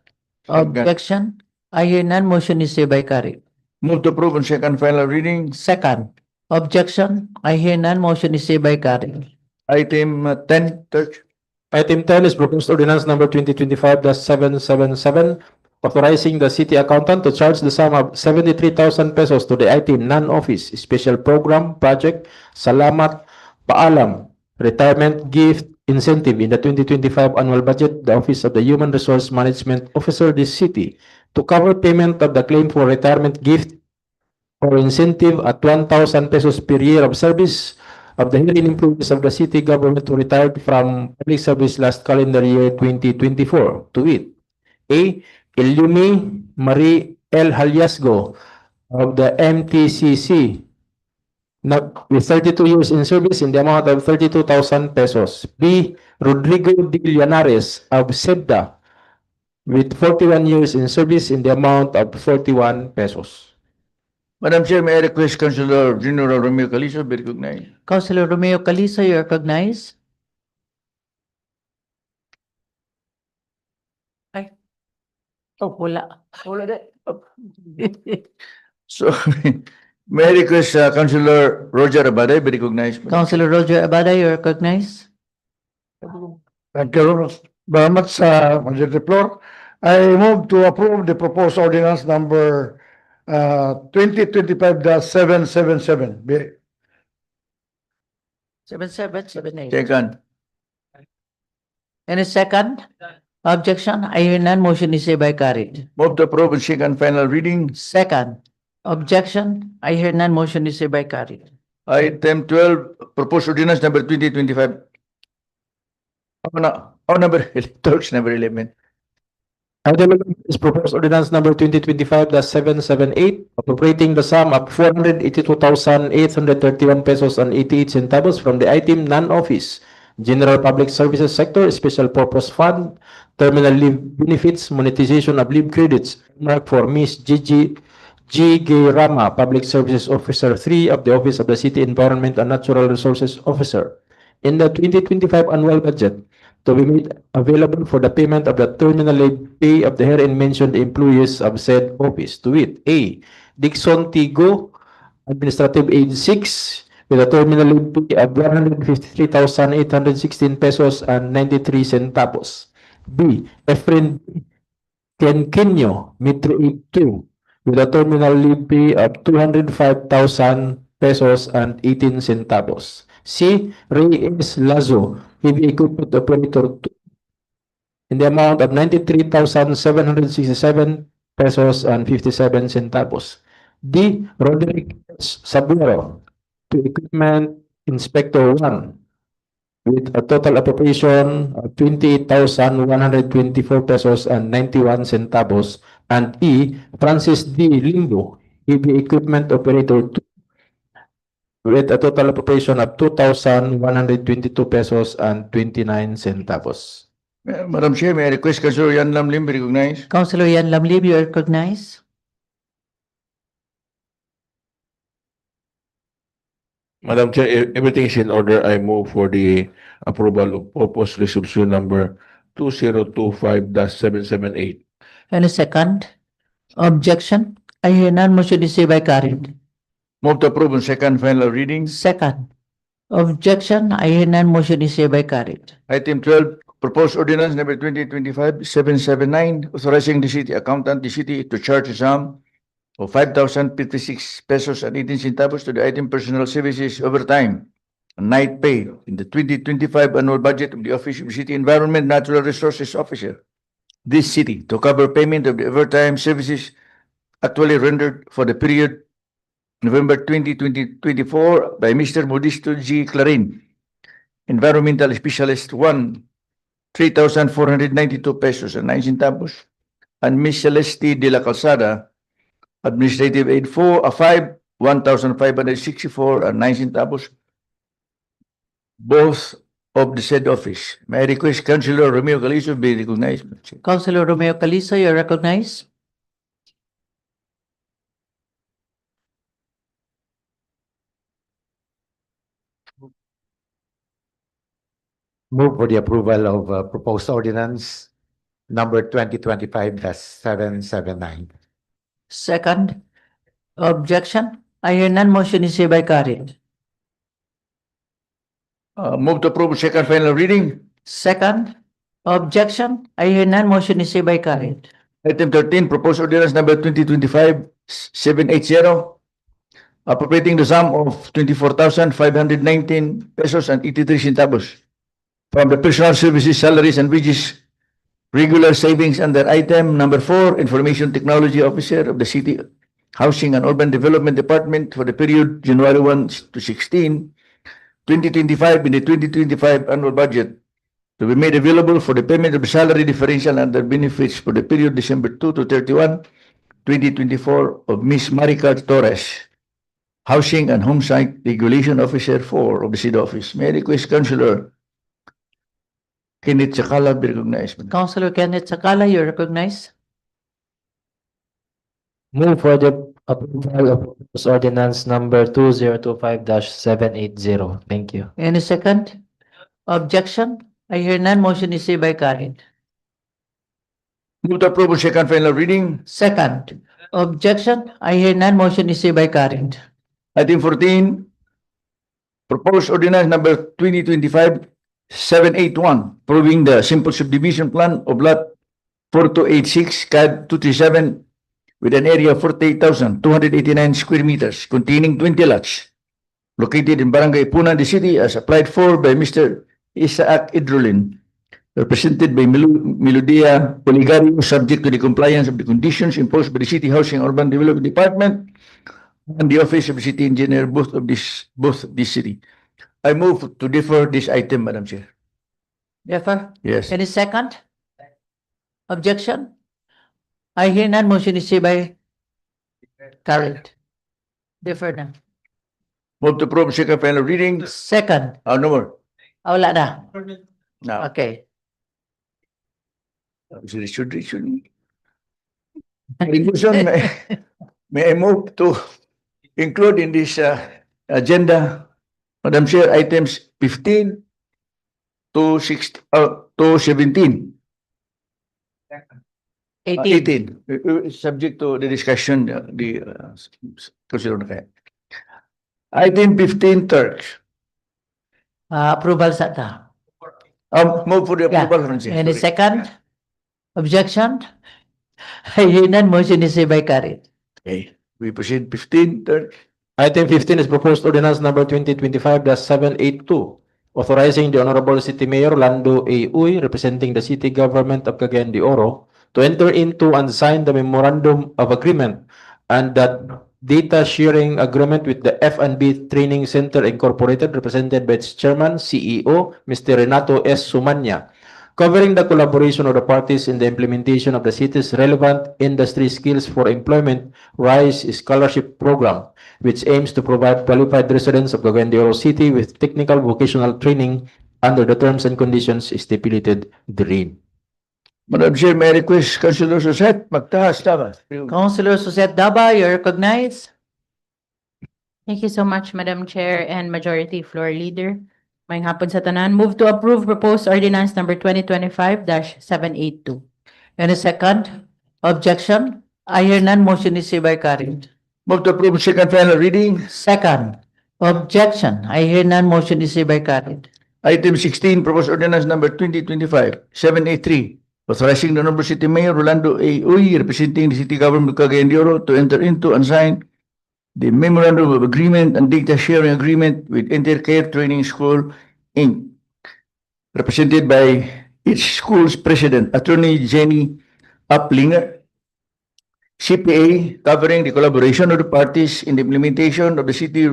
[SPEAKER 3] Objection? I hear none, motion is hereby carried.
[SPEAKER 4] Move to approve on second final reading.
[SPEAKER 3] Second. Objection? I hear none, motion is hereby carried.
[SPEAKER 4] Item 10, Church.
[SPEAKER 11] Item 10 is proposed ordinance number 2025-777, authorizing the city accountant to charge the sum of 73,000 pesos to the item non-office special program project Salamat Paalam Retirement Gift Incentive in the 2025 annual budget, the Office of the Human Resource Management Officer this city, to cover payment of the claim for retirement gift or incentive at 1,000 pesos per year of service of the herein employees of the city government who retired from public service last calendar year 2024, to wit: A. Ilyumi Marie L. Haliasgo of the MTCC with 32 years in service in the amount of 32,000 pesos. B. Rodrigo D. Llanares of SEBDA with 41 years in service in the amount of 41 pesos.
[SPEAKER 4] Madam Chair, may I request Councilor General Romeo Calizo be recognized?
[SPEAKER 3] Councilor Romeo Calizo, you recognize. Ay. Oh, wala. Wala din.
[SPEAKER 4] So, may I request Councilor Roger Abaday be recognized?
[SPEAKER 3] Councilor Roger Abada, you recognize.
[SPEAKER 12] Thank you very much, Majority Floor. I move to approve the proposed ordinance number 2025-777.
[SPEAKER 3] 7778.
[SPEAKER 4] Second.
[SPEAKER 3] Any second? Objection? I hear none, motion is hereby carried.
[SPEAKER 4] Move to approve on second final reading.
[SPEAKER 3] Second. Objection? I hear none, motion is hereby carried.
[SPEAKER 4] Item 12, proposed ordinance number 2025. Number 11.
[SPEAKER 11] Item 11 is proposed ordinance number 2025-778, appropriating the sum of 482,831 pesos and 88 centavos from the item non-office General Public Services Sector Special Purpose Fund, Terminal Leave Benefits, Monetization of Leave Credits, marked for Ms. G. Rama, Public Services Officer 3 of the Office of the City Environment and Natural Resources Officer, in the 2025 annual budget, to be made available for the payment of the terminal leave pay of the herein mentioned employees of said office, to wit: A. Dixon Tigo, Administrative Aid 6, with a terminal leave pay of 153,816 pesos and 93 centavos. B. Efren Kenkenyo, Metro 2, with a terminal leave pay of 205,000 pesos and 18 centavos. C. Reyes Lazo, heavy equipment operator 2, in the amount of 93,767 pesos and 57 centavos. D. Roderick Saburo, to equipment inspector 1, with a total appropriation of 28,124 pesos and 91 centavos. And E. Francis D. Limbo, heavy equipment operator 2, with a total appropriation of 2,122 pesos and 29 centavos.
[SPEAKER 4] Madam Chair, may I request Councilor Yan Lam Lim be recognized?
[SPEAKER 3] Councilor Yan Lamlim, you recognize.
[SPEAKER 10] Madam Chair, everything is in order. I move for the approval of proposed resolution number 2025-778.
[SPEAKER 3] Any second? Objection? I hear none. Motion is hereby carried.
[SPEAKER 4] Move to approve on second final reading.
[SPEAKER 3] Second. Objection? I hear none. Motion is hereby carried.
[SPEAKER 4] Item 12, proposed ordinance number 2025-779, authorizing the city accountant, the city to charge a sum of 5,056 pesos and 18 centavos to the item personal services overtime and night pay in the 2025 annual budget of the Office of City Environment Natural Resources Officer, this city, to cover payment of the overtime services actually rendered for the period November 2024 by Mr. Modisto G. Clarin, Environmental Specialist 1, 3,492 pesos and 9 centavos, and Ms. Celeste de la Calzada, Administrative Aid 5, 1,564 and 9 centavos, both of the said office. May I request Councilor Romeo Calizo be recognized?
[SPEAKER 3] Councilor Romeo Calizo, you are recognized.
[SPEAKER 6] Move for the approval of proposed ordinance number 2025-779.
[SPEAKER 3] Second. Objection? I hear none. Motion is hereby carried.
[SPEAKER 4] Move to approve second final reading.
[SPEAKER 3] Second. Objection? I hear none. Motion is hereby carried.
[SPEAKER 4] Item 13, proposed ordinance number 2025-780, appropriating the sum of 24,519 pesos and 83 centavos from the personal services, salaries, and wages regular savings under item number 4, Information Technology Officer of the City Housing and Urban Development Department for the period January 1 to 16, 2025 in the 2025 annual budget to be made available for the payment of the salary differential and other benefits for the period December 2 to 31, 2024 of Ms. Maricar Torres, Housing and Homesite Regulation Officer 4 of the City Office. May I request Councilor Kenneth Sakala be recognized.
[SPEAKER 3] Councilor Kenneth Sakala, you are recognized.
[SPEAKER 11] Move for the approval of proposed ordinance number 2025-780. Thank you.
[SPEAKER 3] Any second? Objection? I hear none. Motion is hereby carried.
[SPEAKER 4] Move to approve second final reading.
[SPEAKER 3] Second. Objection? I hear none. Motion is hereby carried.
[SPEAKER 4] Item 14, proposed ordinance number 2025-781, approving the simple subdivision plan of lot 4286, CAD 237, with an area of 48,289 square meters, containing 20 lots, located in Barangay Punan, the city, as applied for by Mr. Isaac Idrolin, represented by Melodia Poligario, subject to the compliance of the conditions imposed by the City Housing and Urban Development Department and the Office of the City Engineer, both this city. I move to defer this item, Madam Chair.
[SPEAKER 3] Defer?
[SPEAKER 4] Yes.
[SPEAKER 3] Any second? Objection? I hear none. Motion is hereby carried. Defer na.
[SPEAKER 4] Move to approve second final reading.
[SPEAKER 3] Second.
[SPEAKER 4] No more.
[SPEAKER 3] Wala na.
[SPEAKER 4] Now,
[SPEAKER 3] Okay.
[SPEAKER 4] should may I move to include in this agenda, Madam Chair, items 15 to 17.
[SPEAKER 3] 18.
[SPEAKER 4] 18. Subject to the discussion, Councilor Nakaya. Item 15, third.
[SPEAKER 3] Approval sa ta.
[SPEAKER 4] Move for the
[SPEAKER 3] Yeah.
[SPEAKER 4] approval, Francis.
[SPEAKER 3] Any
[SPEAKER 4] Sorry.
[SPEAKER 3] second? Objection? I hear none. Motion is hereby carried.
[SPEAKER 4] Okay, we proceed 15, third.
[SPEAKER 11] Item 15 is proposed ordinance number 2025-782, authorizing the Honorable City Mayor Lando A. Uy, representing the City Government of Cagayan de Oro, to enter into and sign the Memorandum of Agreement and that data sharing agreement with the F&B Training Center Incorporated, represented by its chairman, CEO, Mr. Renato S. Sumanya, covering the collaboration of the parties in the implementation of the city's relevant industry skills for employment RISE scholarship program, which aims to provide qualified residents of Cagayan de Oro City with technical vocational training under the terms and conditions stipulated therein.
[SPEAKER 4] Madam Chair, may I request Councilor Suset magtaas tama.
[SPEAKER 3] Councilor Suzette Daba, you are recognized.
[SPEAKER 13] Thank you so much, Madam Chair and Majority Floor Leader. May hapon sa tanan. Move to approve proposed ordinance number 2025-782.
[SPEAKER 3] Any second? Objection? I hear none, motion is hereby carried.
[SPEAKER 4] Move to approve second final reading.
[SPEAKER 3] Second, objection. I hear none, motion is hereby carried.
[SPEAKER 4] Item 16, proposed ordinance number 2025-783, authorizing the Honorable City Mayor Rolando A. Uy, representing the City Government of Cagayan de Oro, to enter into and sign the Memorandum of Agreement and Data Sharing Agreement with Intercare Training School, Inc., represented by its school's president, Attorney Jenny Uplinger, CPA, covering the collaboration of the parties in the implementation of the city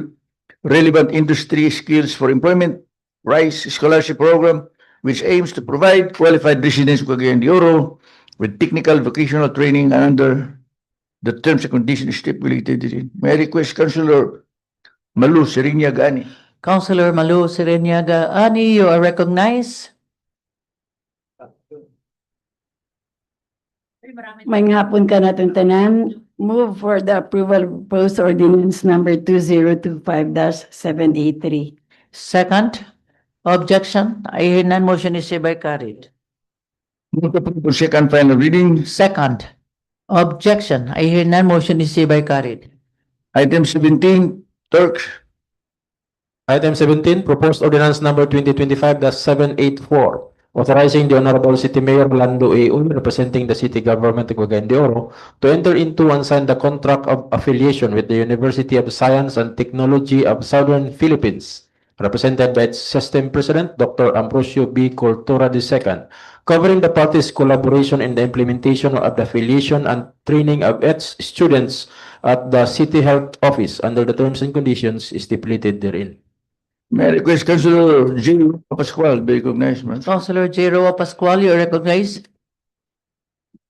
[SPEAKER 4] relevant industry skills for employment Rice Scholarship Program, which aims to provide qualified residents of Cagayan de Oro with technical vocational training under the terms and conditions stipulated in. May I request Councilor Malu Serinya Gani?
[SPEAKER 3] Councilor Malu Sereniaga Ani, you are recognized.
[SPEAKER 14] May hapon ka natin tanan. Move for the approval of proposed ordinance number 2025-783.
[SPEAKER 3] Second, objection. I hear none, motion is hereby carried.
[SPEAKER 4] Move to approve second final reading.
[SPEAKER 3] Second, objection. I hear none, motion is hereby carried.
[SPEAKER 4] Item 17, Turks.
[SPEAKER 11] Item 17, proposed ordinance number 2025-784, authorizing the Honorable City Mayor Rolando A. Uy, representing the City Government of Cagayan de Oro, to enter into and sign the contract of affiliation with the University of Science and Technology of Southern Philippines, represented by its System President, Dr. Ambrosio B. Cultura II, covering the parties' collaboration in the implementation of the affiliation and training of its students at the City Health Office under the terms and conditions stipulated therein.
[SPEAKER 4] May I request Councilor J. Pascual be recognized, ma'am?
[SPEAKER 3] Councilor J. Roa Pascual, you are recognized.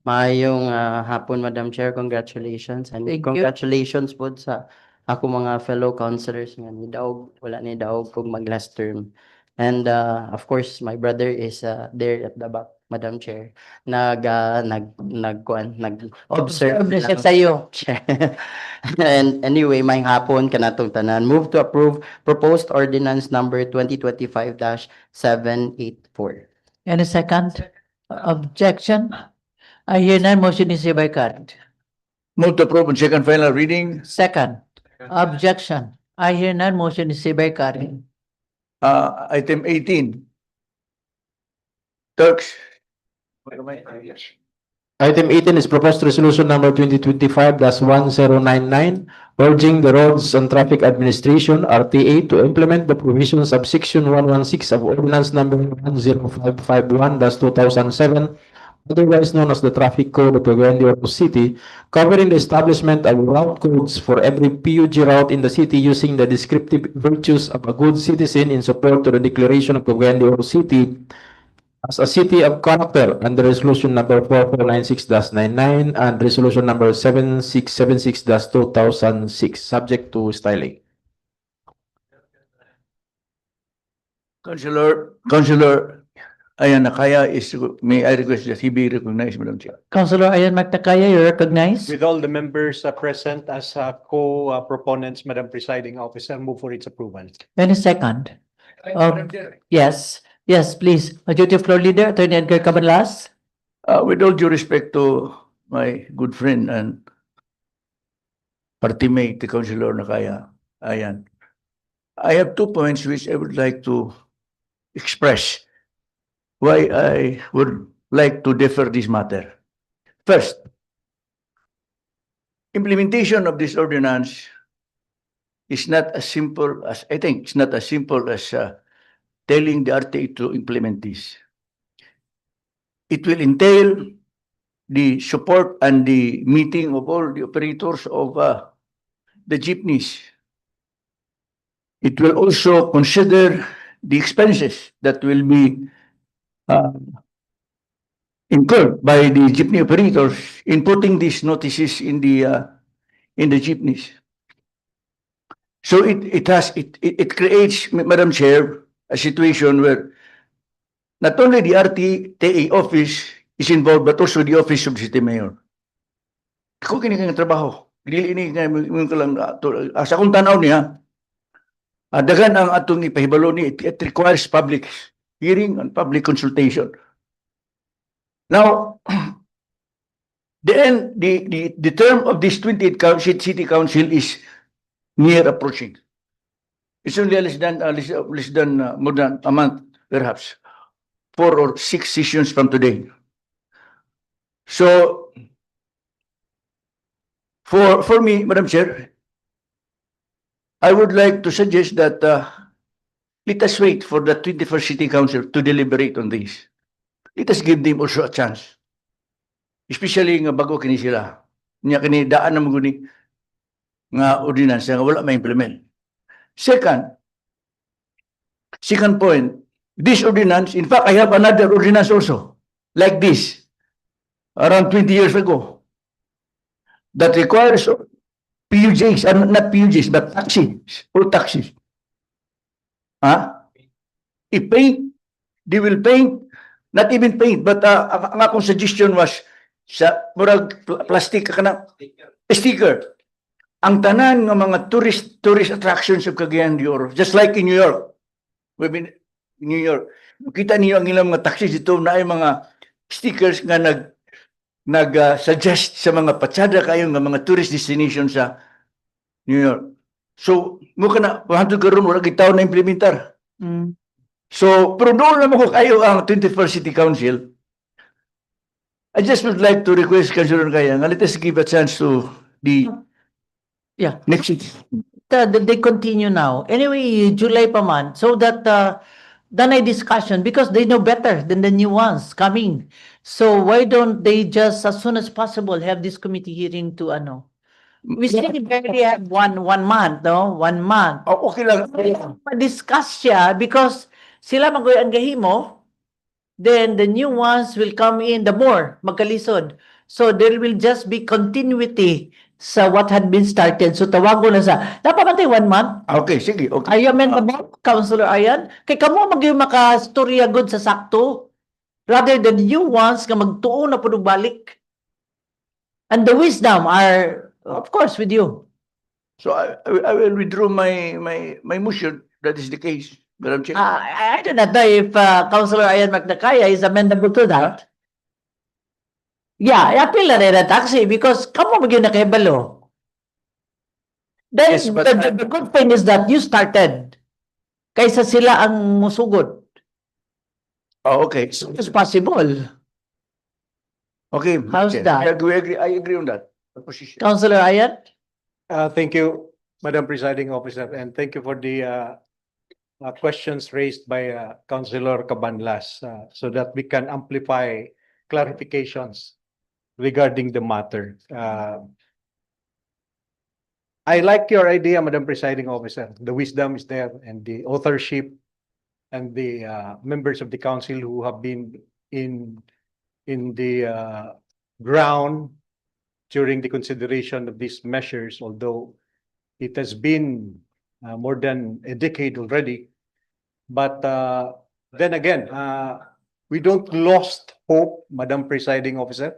[SPEAKER 8] Mayong hapon, Madam Chair. Congratulations. And
[SPEAKER 3] Thank you.
[SPEAKER 8] congratulations po sa ako mga fellow councilors nga ni Daog, wala ni Daog kung mag last term. And of course, my brother is there at the back, Madam Chair. Nag-observe
[SPEAKER 3] na siya
[SPEAKER 8] lang.
[SPEAKER 3] sa'yo.
[SPEAKER 8] And anyway, may hapon kanatong tanan. Move to approve proposed ordinance number 2025-784.
[SPEAKER 3] Any second? Objection? I hear none, motion is hereby carried.
[SPEAKER 4] Move to approve on second final reading.
[SPEAKER 3] Second, objection. I hear none, motion is hereby carried.
[SPEAKER 4] Item 18, Turks.
[SPEAKER 11] Item 18 is proposed resolution number 2025-1099, urging the Roads and Traffic Administration, RTA, to implement the provisions of Section 116 of Ordinance number 10551-2007, otherwise known as the Traffic Code of Cagayan de Oro City, covering the establishment of route codes for every PUG route in the city using the descriptive virtues of a good citizen in support to the declaration of Cagayan de Oro City as a city of character under resolution number 4496-99 and resolution number 7676-2006, subject to styling.
[SPEAKER 4] Councilor Ayan Nakaya may I request that he be recognized, Madam Chair?
[SPEAKER 3] Councilor Ayan Magtakaya, you are recognized.
[SPEAKER 5] With all the members present as co-proponents, Madam Presiding Officer, move for its approval.
[SPEAKER 3] Any second? Yes, yes, please. Majority Floor Leader, Attorney Edgar Cabanlas.
[SPEAKER 4] With all due respect to my good friend and party mate, the Councilor Nakaya, Ayan, I have 2 points which I would like to express why I would like to defer this matter. First, implementation of this ordinance is not as simple as, I think, it's not as simple as telling the RTA to implement this. It will entail the support and the meeting of all the operators of the jeepneys. It will also consider the expenses that will be incurred by the jeepney operators in putting these notices in the jeepneys. So it creates, Madam Chair, a situation where not only the RTA office is involved but also the office of the city mayor. Kung kini kang trabaho, dili ini nga lang sa akong tanaw niya, daghan ang atong ipahibalo ni it requires public hearing and public consultation. Now, the term of this 28 city council is near approaching. It's only less than more than a month, perhaps 4 or 6 sessions from today. So, for me, Madam Chair, I would like to suggest that let us wait for the 21st City Council to deliberate on this. Let us give them also a chance. Especially nga bago kini sila. Nya kini daan na maguni nga ordinance nga wala ma-implement. Second point, this ordinance, in fact, I have another ordinance also, like this, around 20 years ago, that requires PUJs, not PUJs, but taxis, or taxis. I-paint, they will paint, not even paint, but ang akong suggestion was, sa murag plastic ka na, sticker. Ang tanan ng mga tourist attractions of Cagayan de Oro, just like in New York. We've been in New York. Kita niyo ang ilang mga taxis dito na ay mga stickers nga nag-suggest sa mga patsada kayo ng mga tourist destination sa New York. So, mukha na, hantod karon wala gitaw na implementar. So, pero doon naman ko kayo ang 21st City Council. I just would like to request, Councilor Cagayan, let us give a chance to the next city.
[SPEAKER 3] They continue now. Anyway, July pa man. So that then a discussion because they know better than the new ones coming. So why don't they just as soon as possible have this committee hearing to ano? We still barely have one month, no? 1 month.
[SPEAKER 4] Okay lang.
[SPEAKER 3] Discuss siya because sila ang gahimo, then the new ones will come in the more magkalisod. So there will just be continuity sa what had been started. So tawago na sa, dapat natin 1 month.
[SPEAKER 4] Okay, sige. Okay.
[SPEAKER 3] Are you amenable, Councilor Ayan? Kay kamo mag-yung makastorya good sa sakto rather than new ones nga magtuon na po balik. And the wisdom are, of course, with you.
[SPEAKER 4] So I will withdraw my motion. That is the case. Madam Chair.
[SPEAKER 3] I do not know if Councilor Ayan Magdakaya is amenable to that. Yeah, appeal na rin ang taxi because kamo mag-yung nakahibalo. Then,
[SPEAKER 4] Yes, but
[SPEAKER 3] the good thing is that you started kaysa sila ang musugod.
[SPEAKER 4] Oh, okay.
[SPEAKER 3] It's possible.
[SPEAKER 4] Okay.
[SPEAKER 3] How's
[SPEAKER 4] Chair.
[SPEAKER 3] that?
[SPEAKER 4] I agree on that. Position.
[SPEAKER 3] Councilor Ayan?
[SPEAKER 5] Thank you, Madam Presiding Officer, and thank you for the questions raised by Councilor Cabanlas so that we can amplify clarifications regarding the matter. I like your idea, Madam Presiding Officer. The wisdom is there and the authorship and the members of the council who have been in the ground during the consideration of these measures, although it has been more than a decade already. But then again, we don't lost hope, Madam Presiding Officer.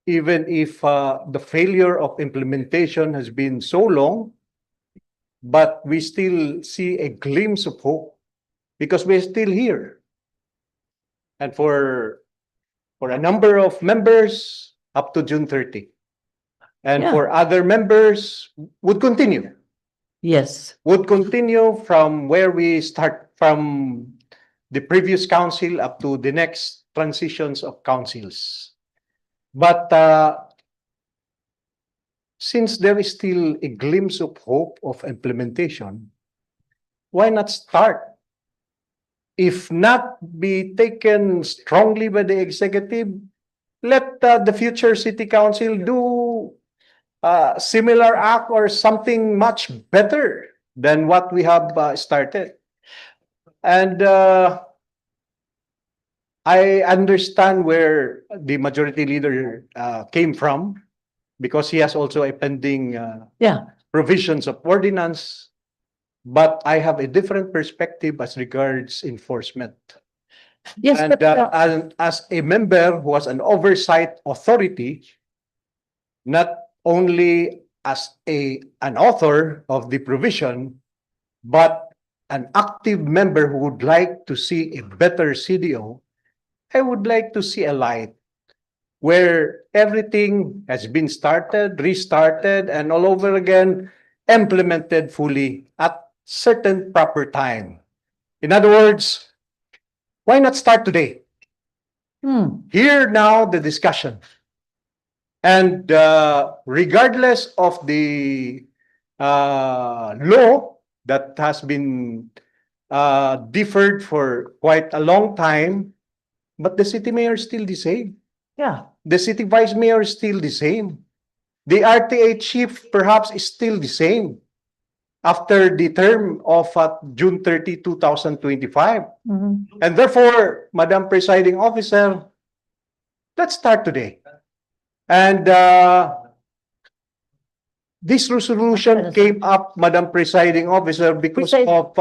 [SPEAKER 5] Even if the failure of implementation has been so long, but we still see a glimpse of hope because we're still here. And for a number of members, up to June 30. And
[SPEAKER 3] Yeah.
[SPEAKER 5] for other members, would continue.
[SPEAKER 3] Yes.
[SPEAKER 5] Would continue from where we start from the previous council up to the next transitions of councils. But since there is still a glimpse of hope of implementation, why not start? If not be taken strongly by the executive, let the future city council do similar act or something much better than what we have started. And I understand where the majority leader came from because he has also a pending provisions of ordinance. But I have a different perspective as regards enforcement.
[SPEAKER 3] Yes,
[SPEAKER 5] And
[SPEAKER 3] but
[SPEAKER 5] as a member who has an oversight authority, not only as an author of the provision, but an active member who would like to see a better CDO, I would like to see a light where everything has been started, restarted, and all over again, implemented fully at certain proper time. In other words, why not start today? Here now the discussion. And regardless of the law that has been deferred for quite a long time, but the city mayor is still the same.
[SPEAKER 3] Yeah.
[SPEAKER 5] The city vice mayor is still the same. The RTA chief perhaps is still the same after the term of June 30, 2025. And therefore, Madam Presiding Officer, let's start today. And this resolution came up, Madam Presiding Officer, because of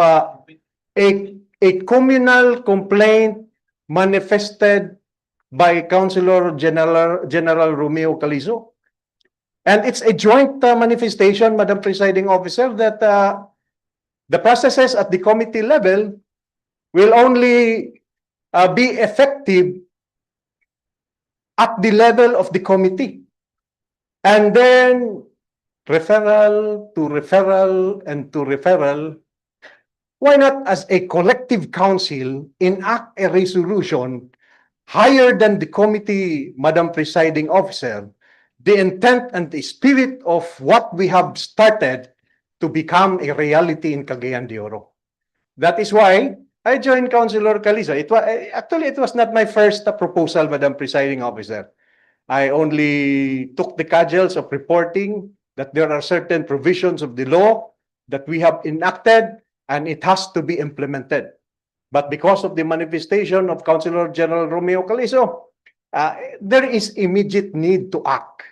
[SPEAKER 5] a communal complaint manifested by Councilor General Romeo Calizo. And it's a joint manifestation, Madam Presiding Officer, that the processes at the committee level will only be effective at the level of the committee. And then referral to referral and to referral, why not as a collective council enact a resolution higher than the committee, Madam Presiding Officer, the intent and the spirit of what we have started to become a reality in Cagayan de Oro. That is why I joined Councilor Calizo. It was not my first proposal, Madam Presiding Officer. I only took the cudgels of reporting that there are certain provisions of the law that we have enacted and it has to be implemented. But because of the manifestation of Councilor General Romeo Calizo, there is immediate need to act.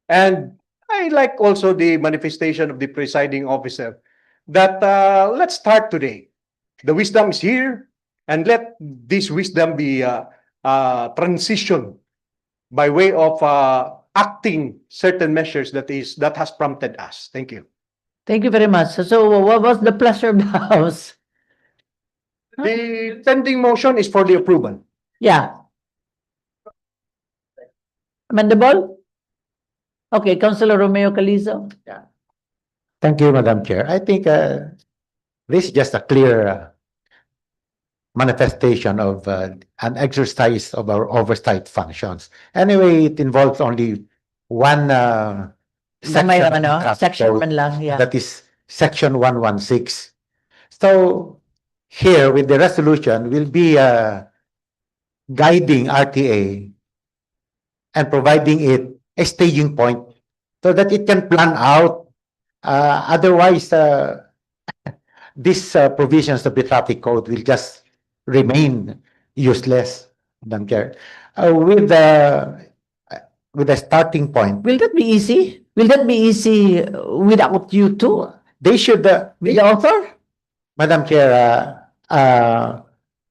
[SPEAKER 5] And I like also the manifestation of the presiding officer that let's start today. The wisdom is here, and let this wisdom be transition by way of acting certain measures that has prompted us. Thank you.
[SPEAKER 3] Thank you very much. So what was the pleasure of the House?
[SPEAKER 5] The pending motion is for the approval.
[SPEAKER 3] Yeah. Amendable? Okay, Councilor Romeo Calizo.
[SPEAKER 6] Thank you, Madam Chair. I think this is just a clear manifestation of an exercise of our oversight functions. Anyway, it involves only one
[SPEAKER 3] Gamay lang,
[SPEAKER 6] section,
[SPEAKER 3] ano?
[SPEAKER 6] of traffic
[SPEAKER 3] Section
[SPEAKER 6] code,
[SPEAKER 3] man lang, yeah.
[SPEAKER 6] that is section 116. So here with the resolution will be guiding RTA and providing it a staging point so that it can plan out. Otherwise, these provisions of the traffic code will just remain useless, Madam Chair. With the starting point,
[SPEAKER 3] Will that be easy? Will that be easy without you two?
[SPEAKER 6] they should,
[SPEAKER 3] With the author?
[SPEAKER 6] Madam Chair,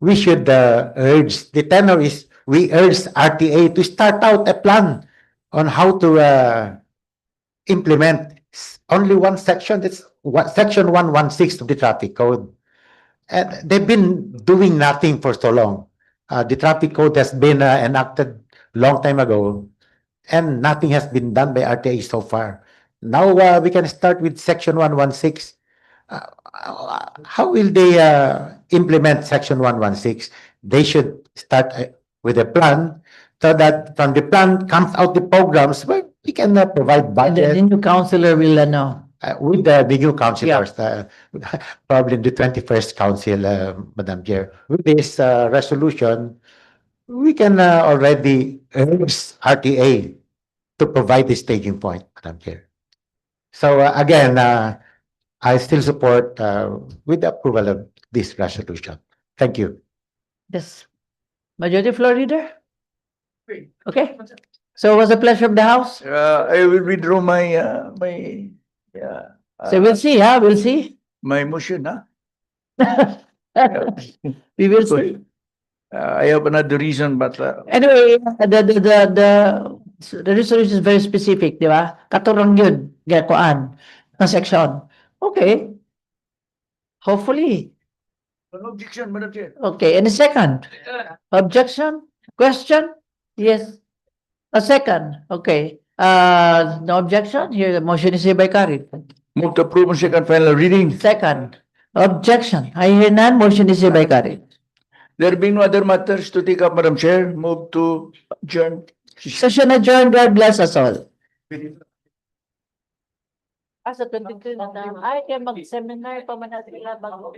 [SPEAKER 6] we should urge, the tenor is, we urge RTA to start out a plan on how to implement only one section, that's section 116 of the traffic code. And they've been doing nothing for so long. The traffic code has been enacted long time ago, and nothing has been done by RTA so far. Now we can start with section 116. How will they implement section 116? They should start with a plan so that from the plan comes out the programs where we can provide budget.
[SPEAKER 3] The new councilor will know.
[SPEAKER 6] With the new councilors, probably in the 21st council, Madam Chair. With this resolution, we can already urge RTA to provide the staging point, Madam Chair. So again, I still support with the approval of this resolution. Thank you.
[SPEAKER 3] Yes. Majority Floor Leader? Okay. So what's the pleasure of the House?
[SPEAKER 4] I will withdraw my
[SPEAKER 3] So we'll see, huh? We'll see.
[SPEAKER 4] my motion, huh?
[SPEAKER 3] We will see.
[SPEAKER 4] I have another reason, but
[SPEAKER 3] Anyway, the resolution is very specific, di ba? Katurang yun, gakuan, ng section. Okay. Hopefully.
[SPEAKER 4] no objection, Madam Chair.
[SPEAKER 3] Okay, and the second? Objection?
[SPEAKER 2] Question? Yes. A second, okay. No objection, here the motion is hereby carried.
[SPEAKER 4] Move to approve on second final reading.
[SPEAKER 2] Second, objection, I hear none, motion is hereby carried.
[SPEAKER 4] There being no other matters to take up, Madam Chair, move to adjourn.
[SPEAKER 2] Session adjourned, God bless us all. Sa 23 na tayo. Ay, kaya mag-seminar pa man natin sila bago.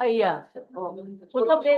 [SPEAKER 2] Ay, yeah. Kung someday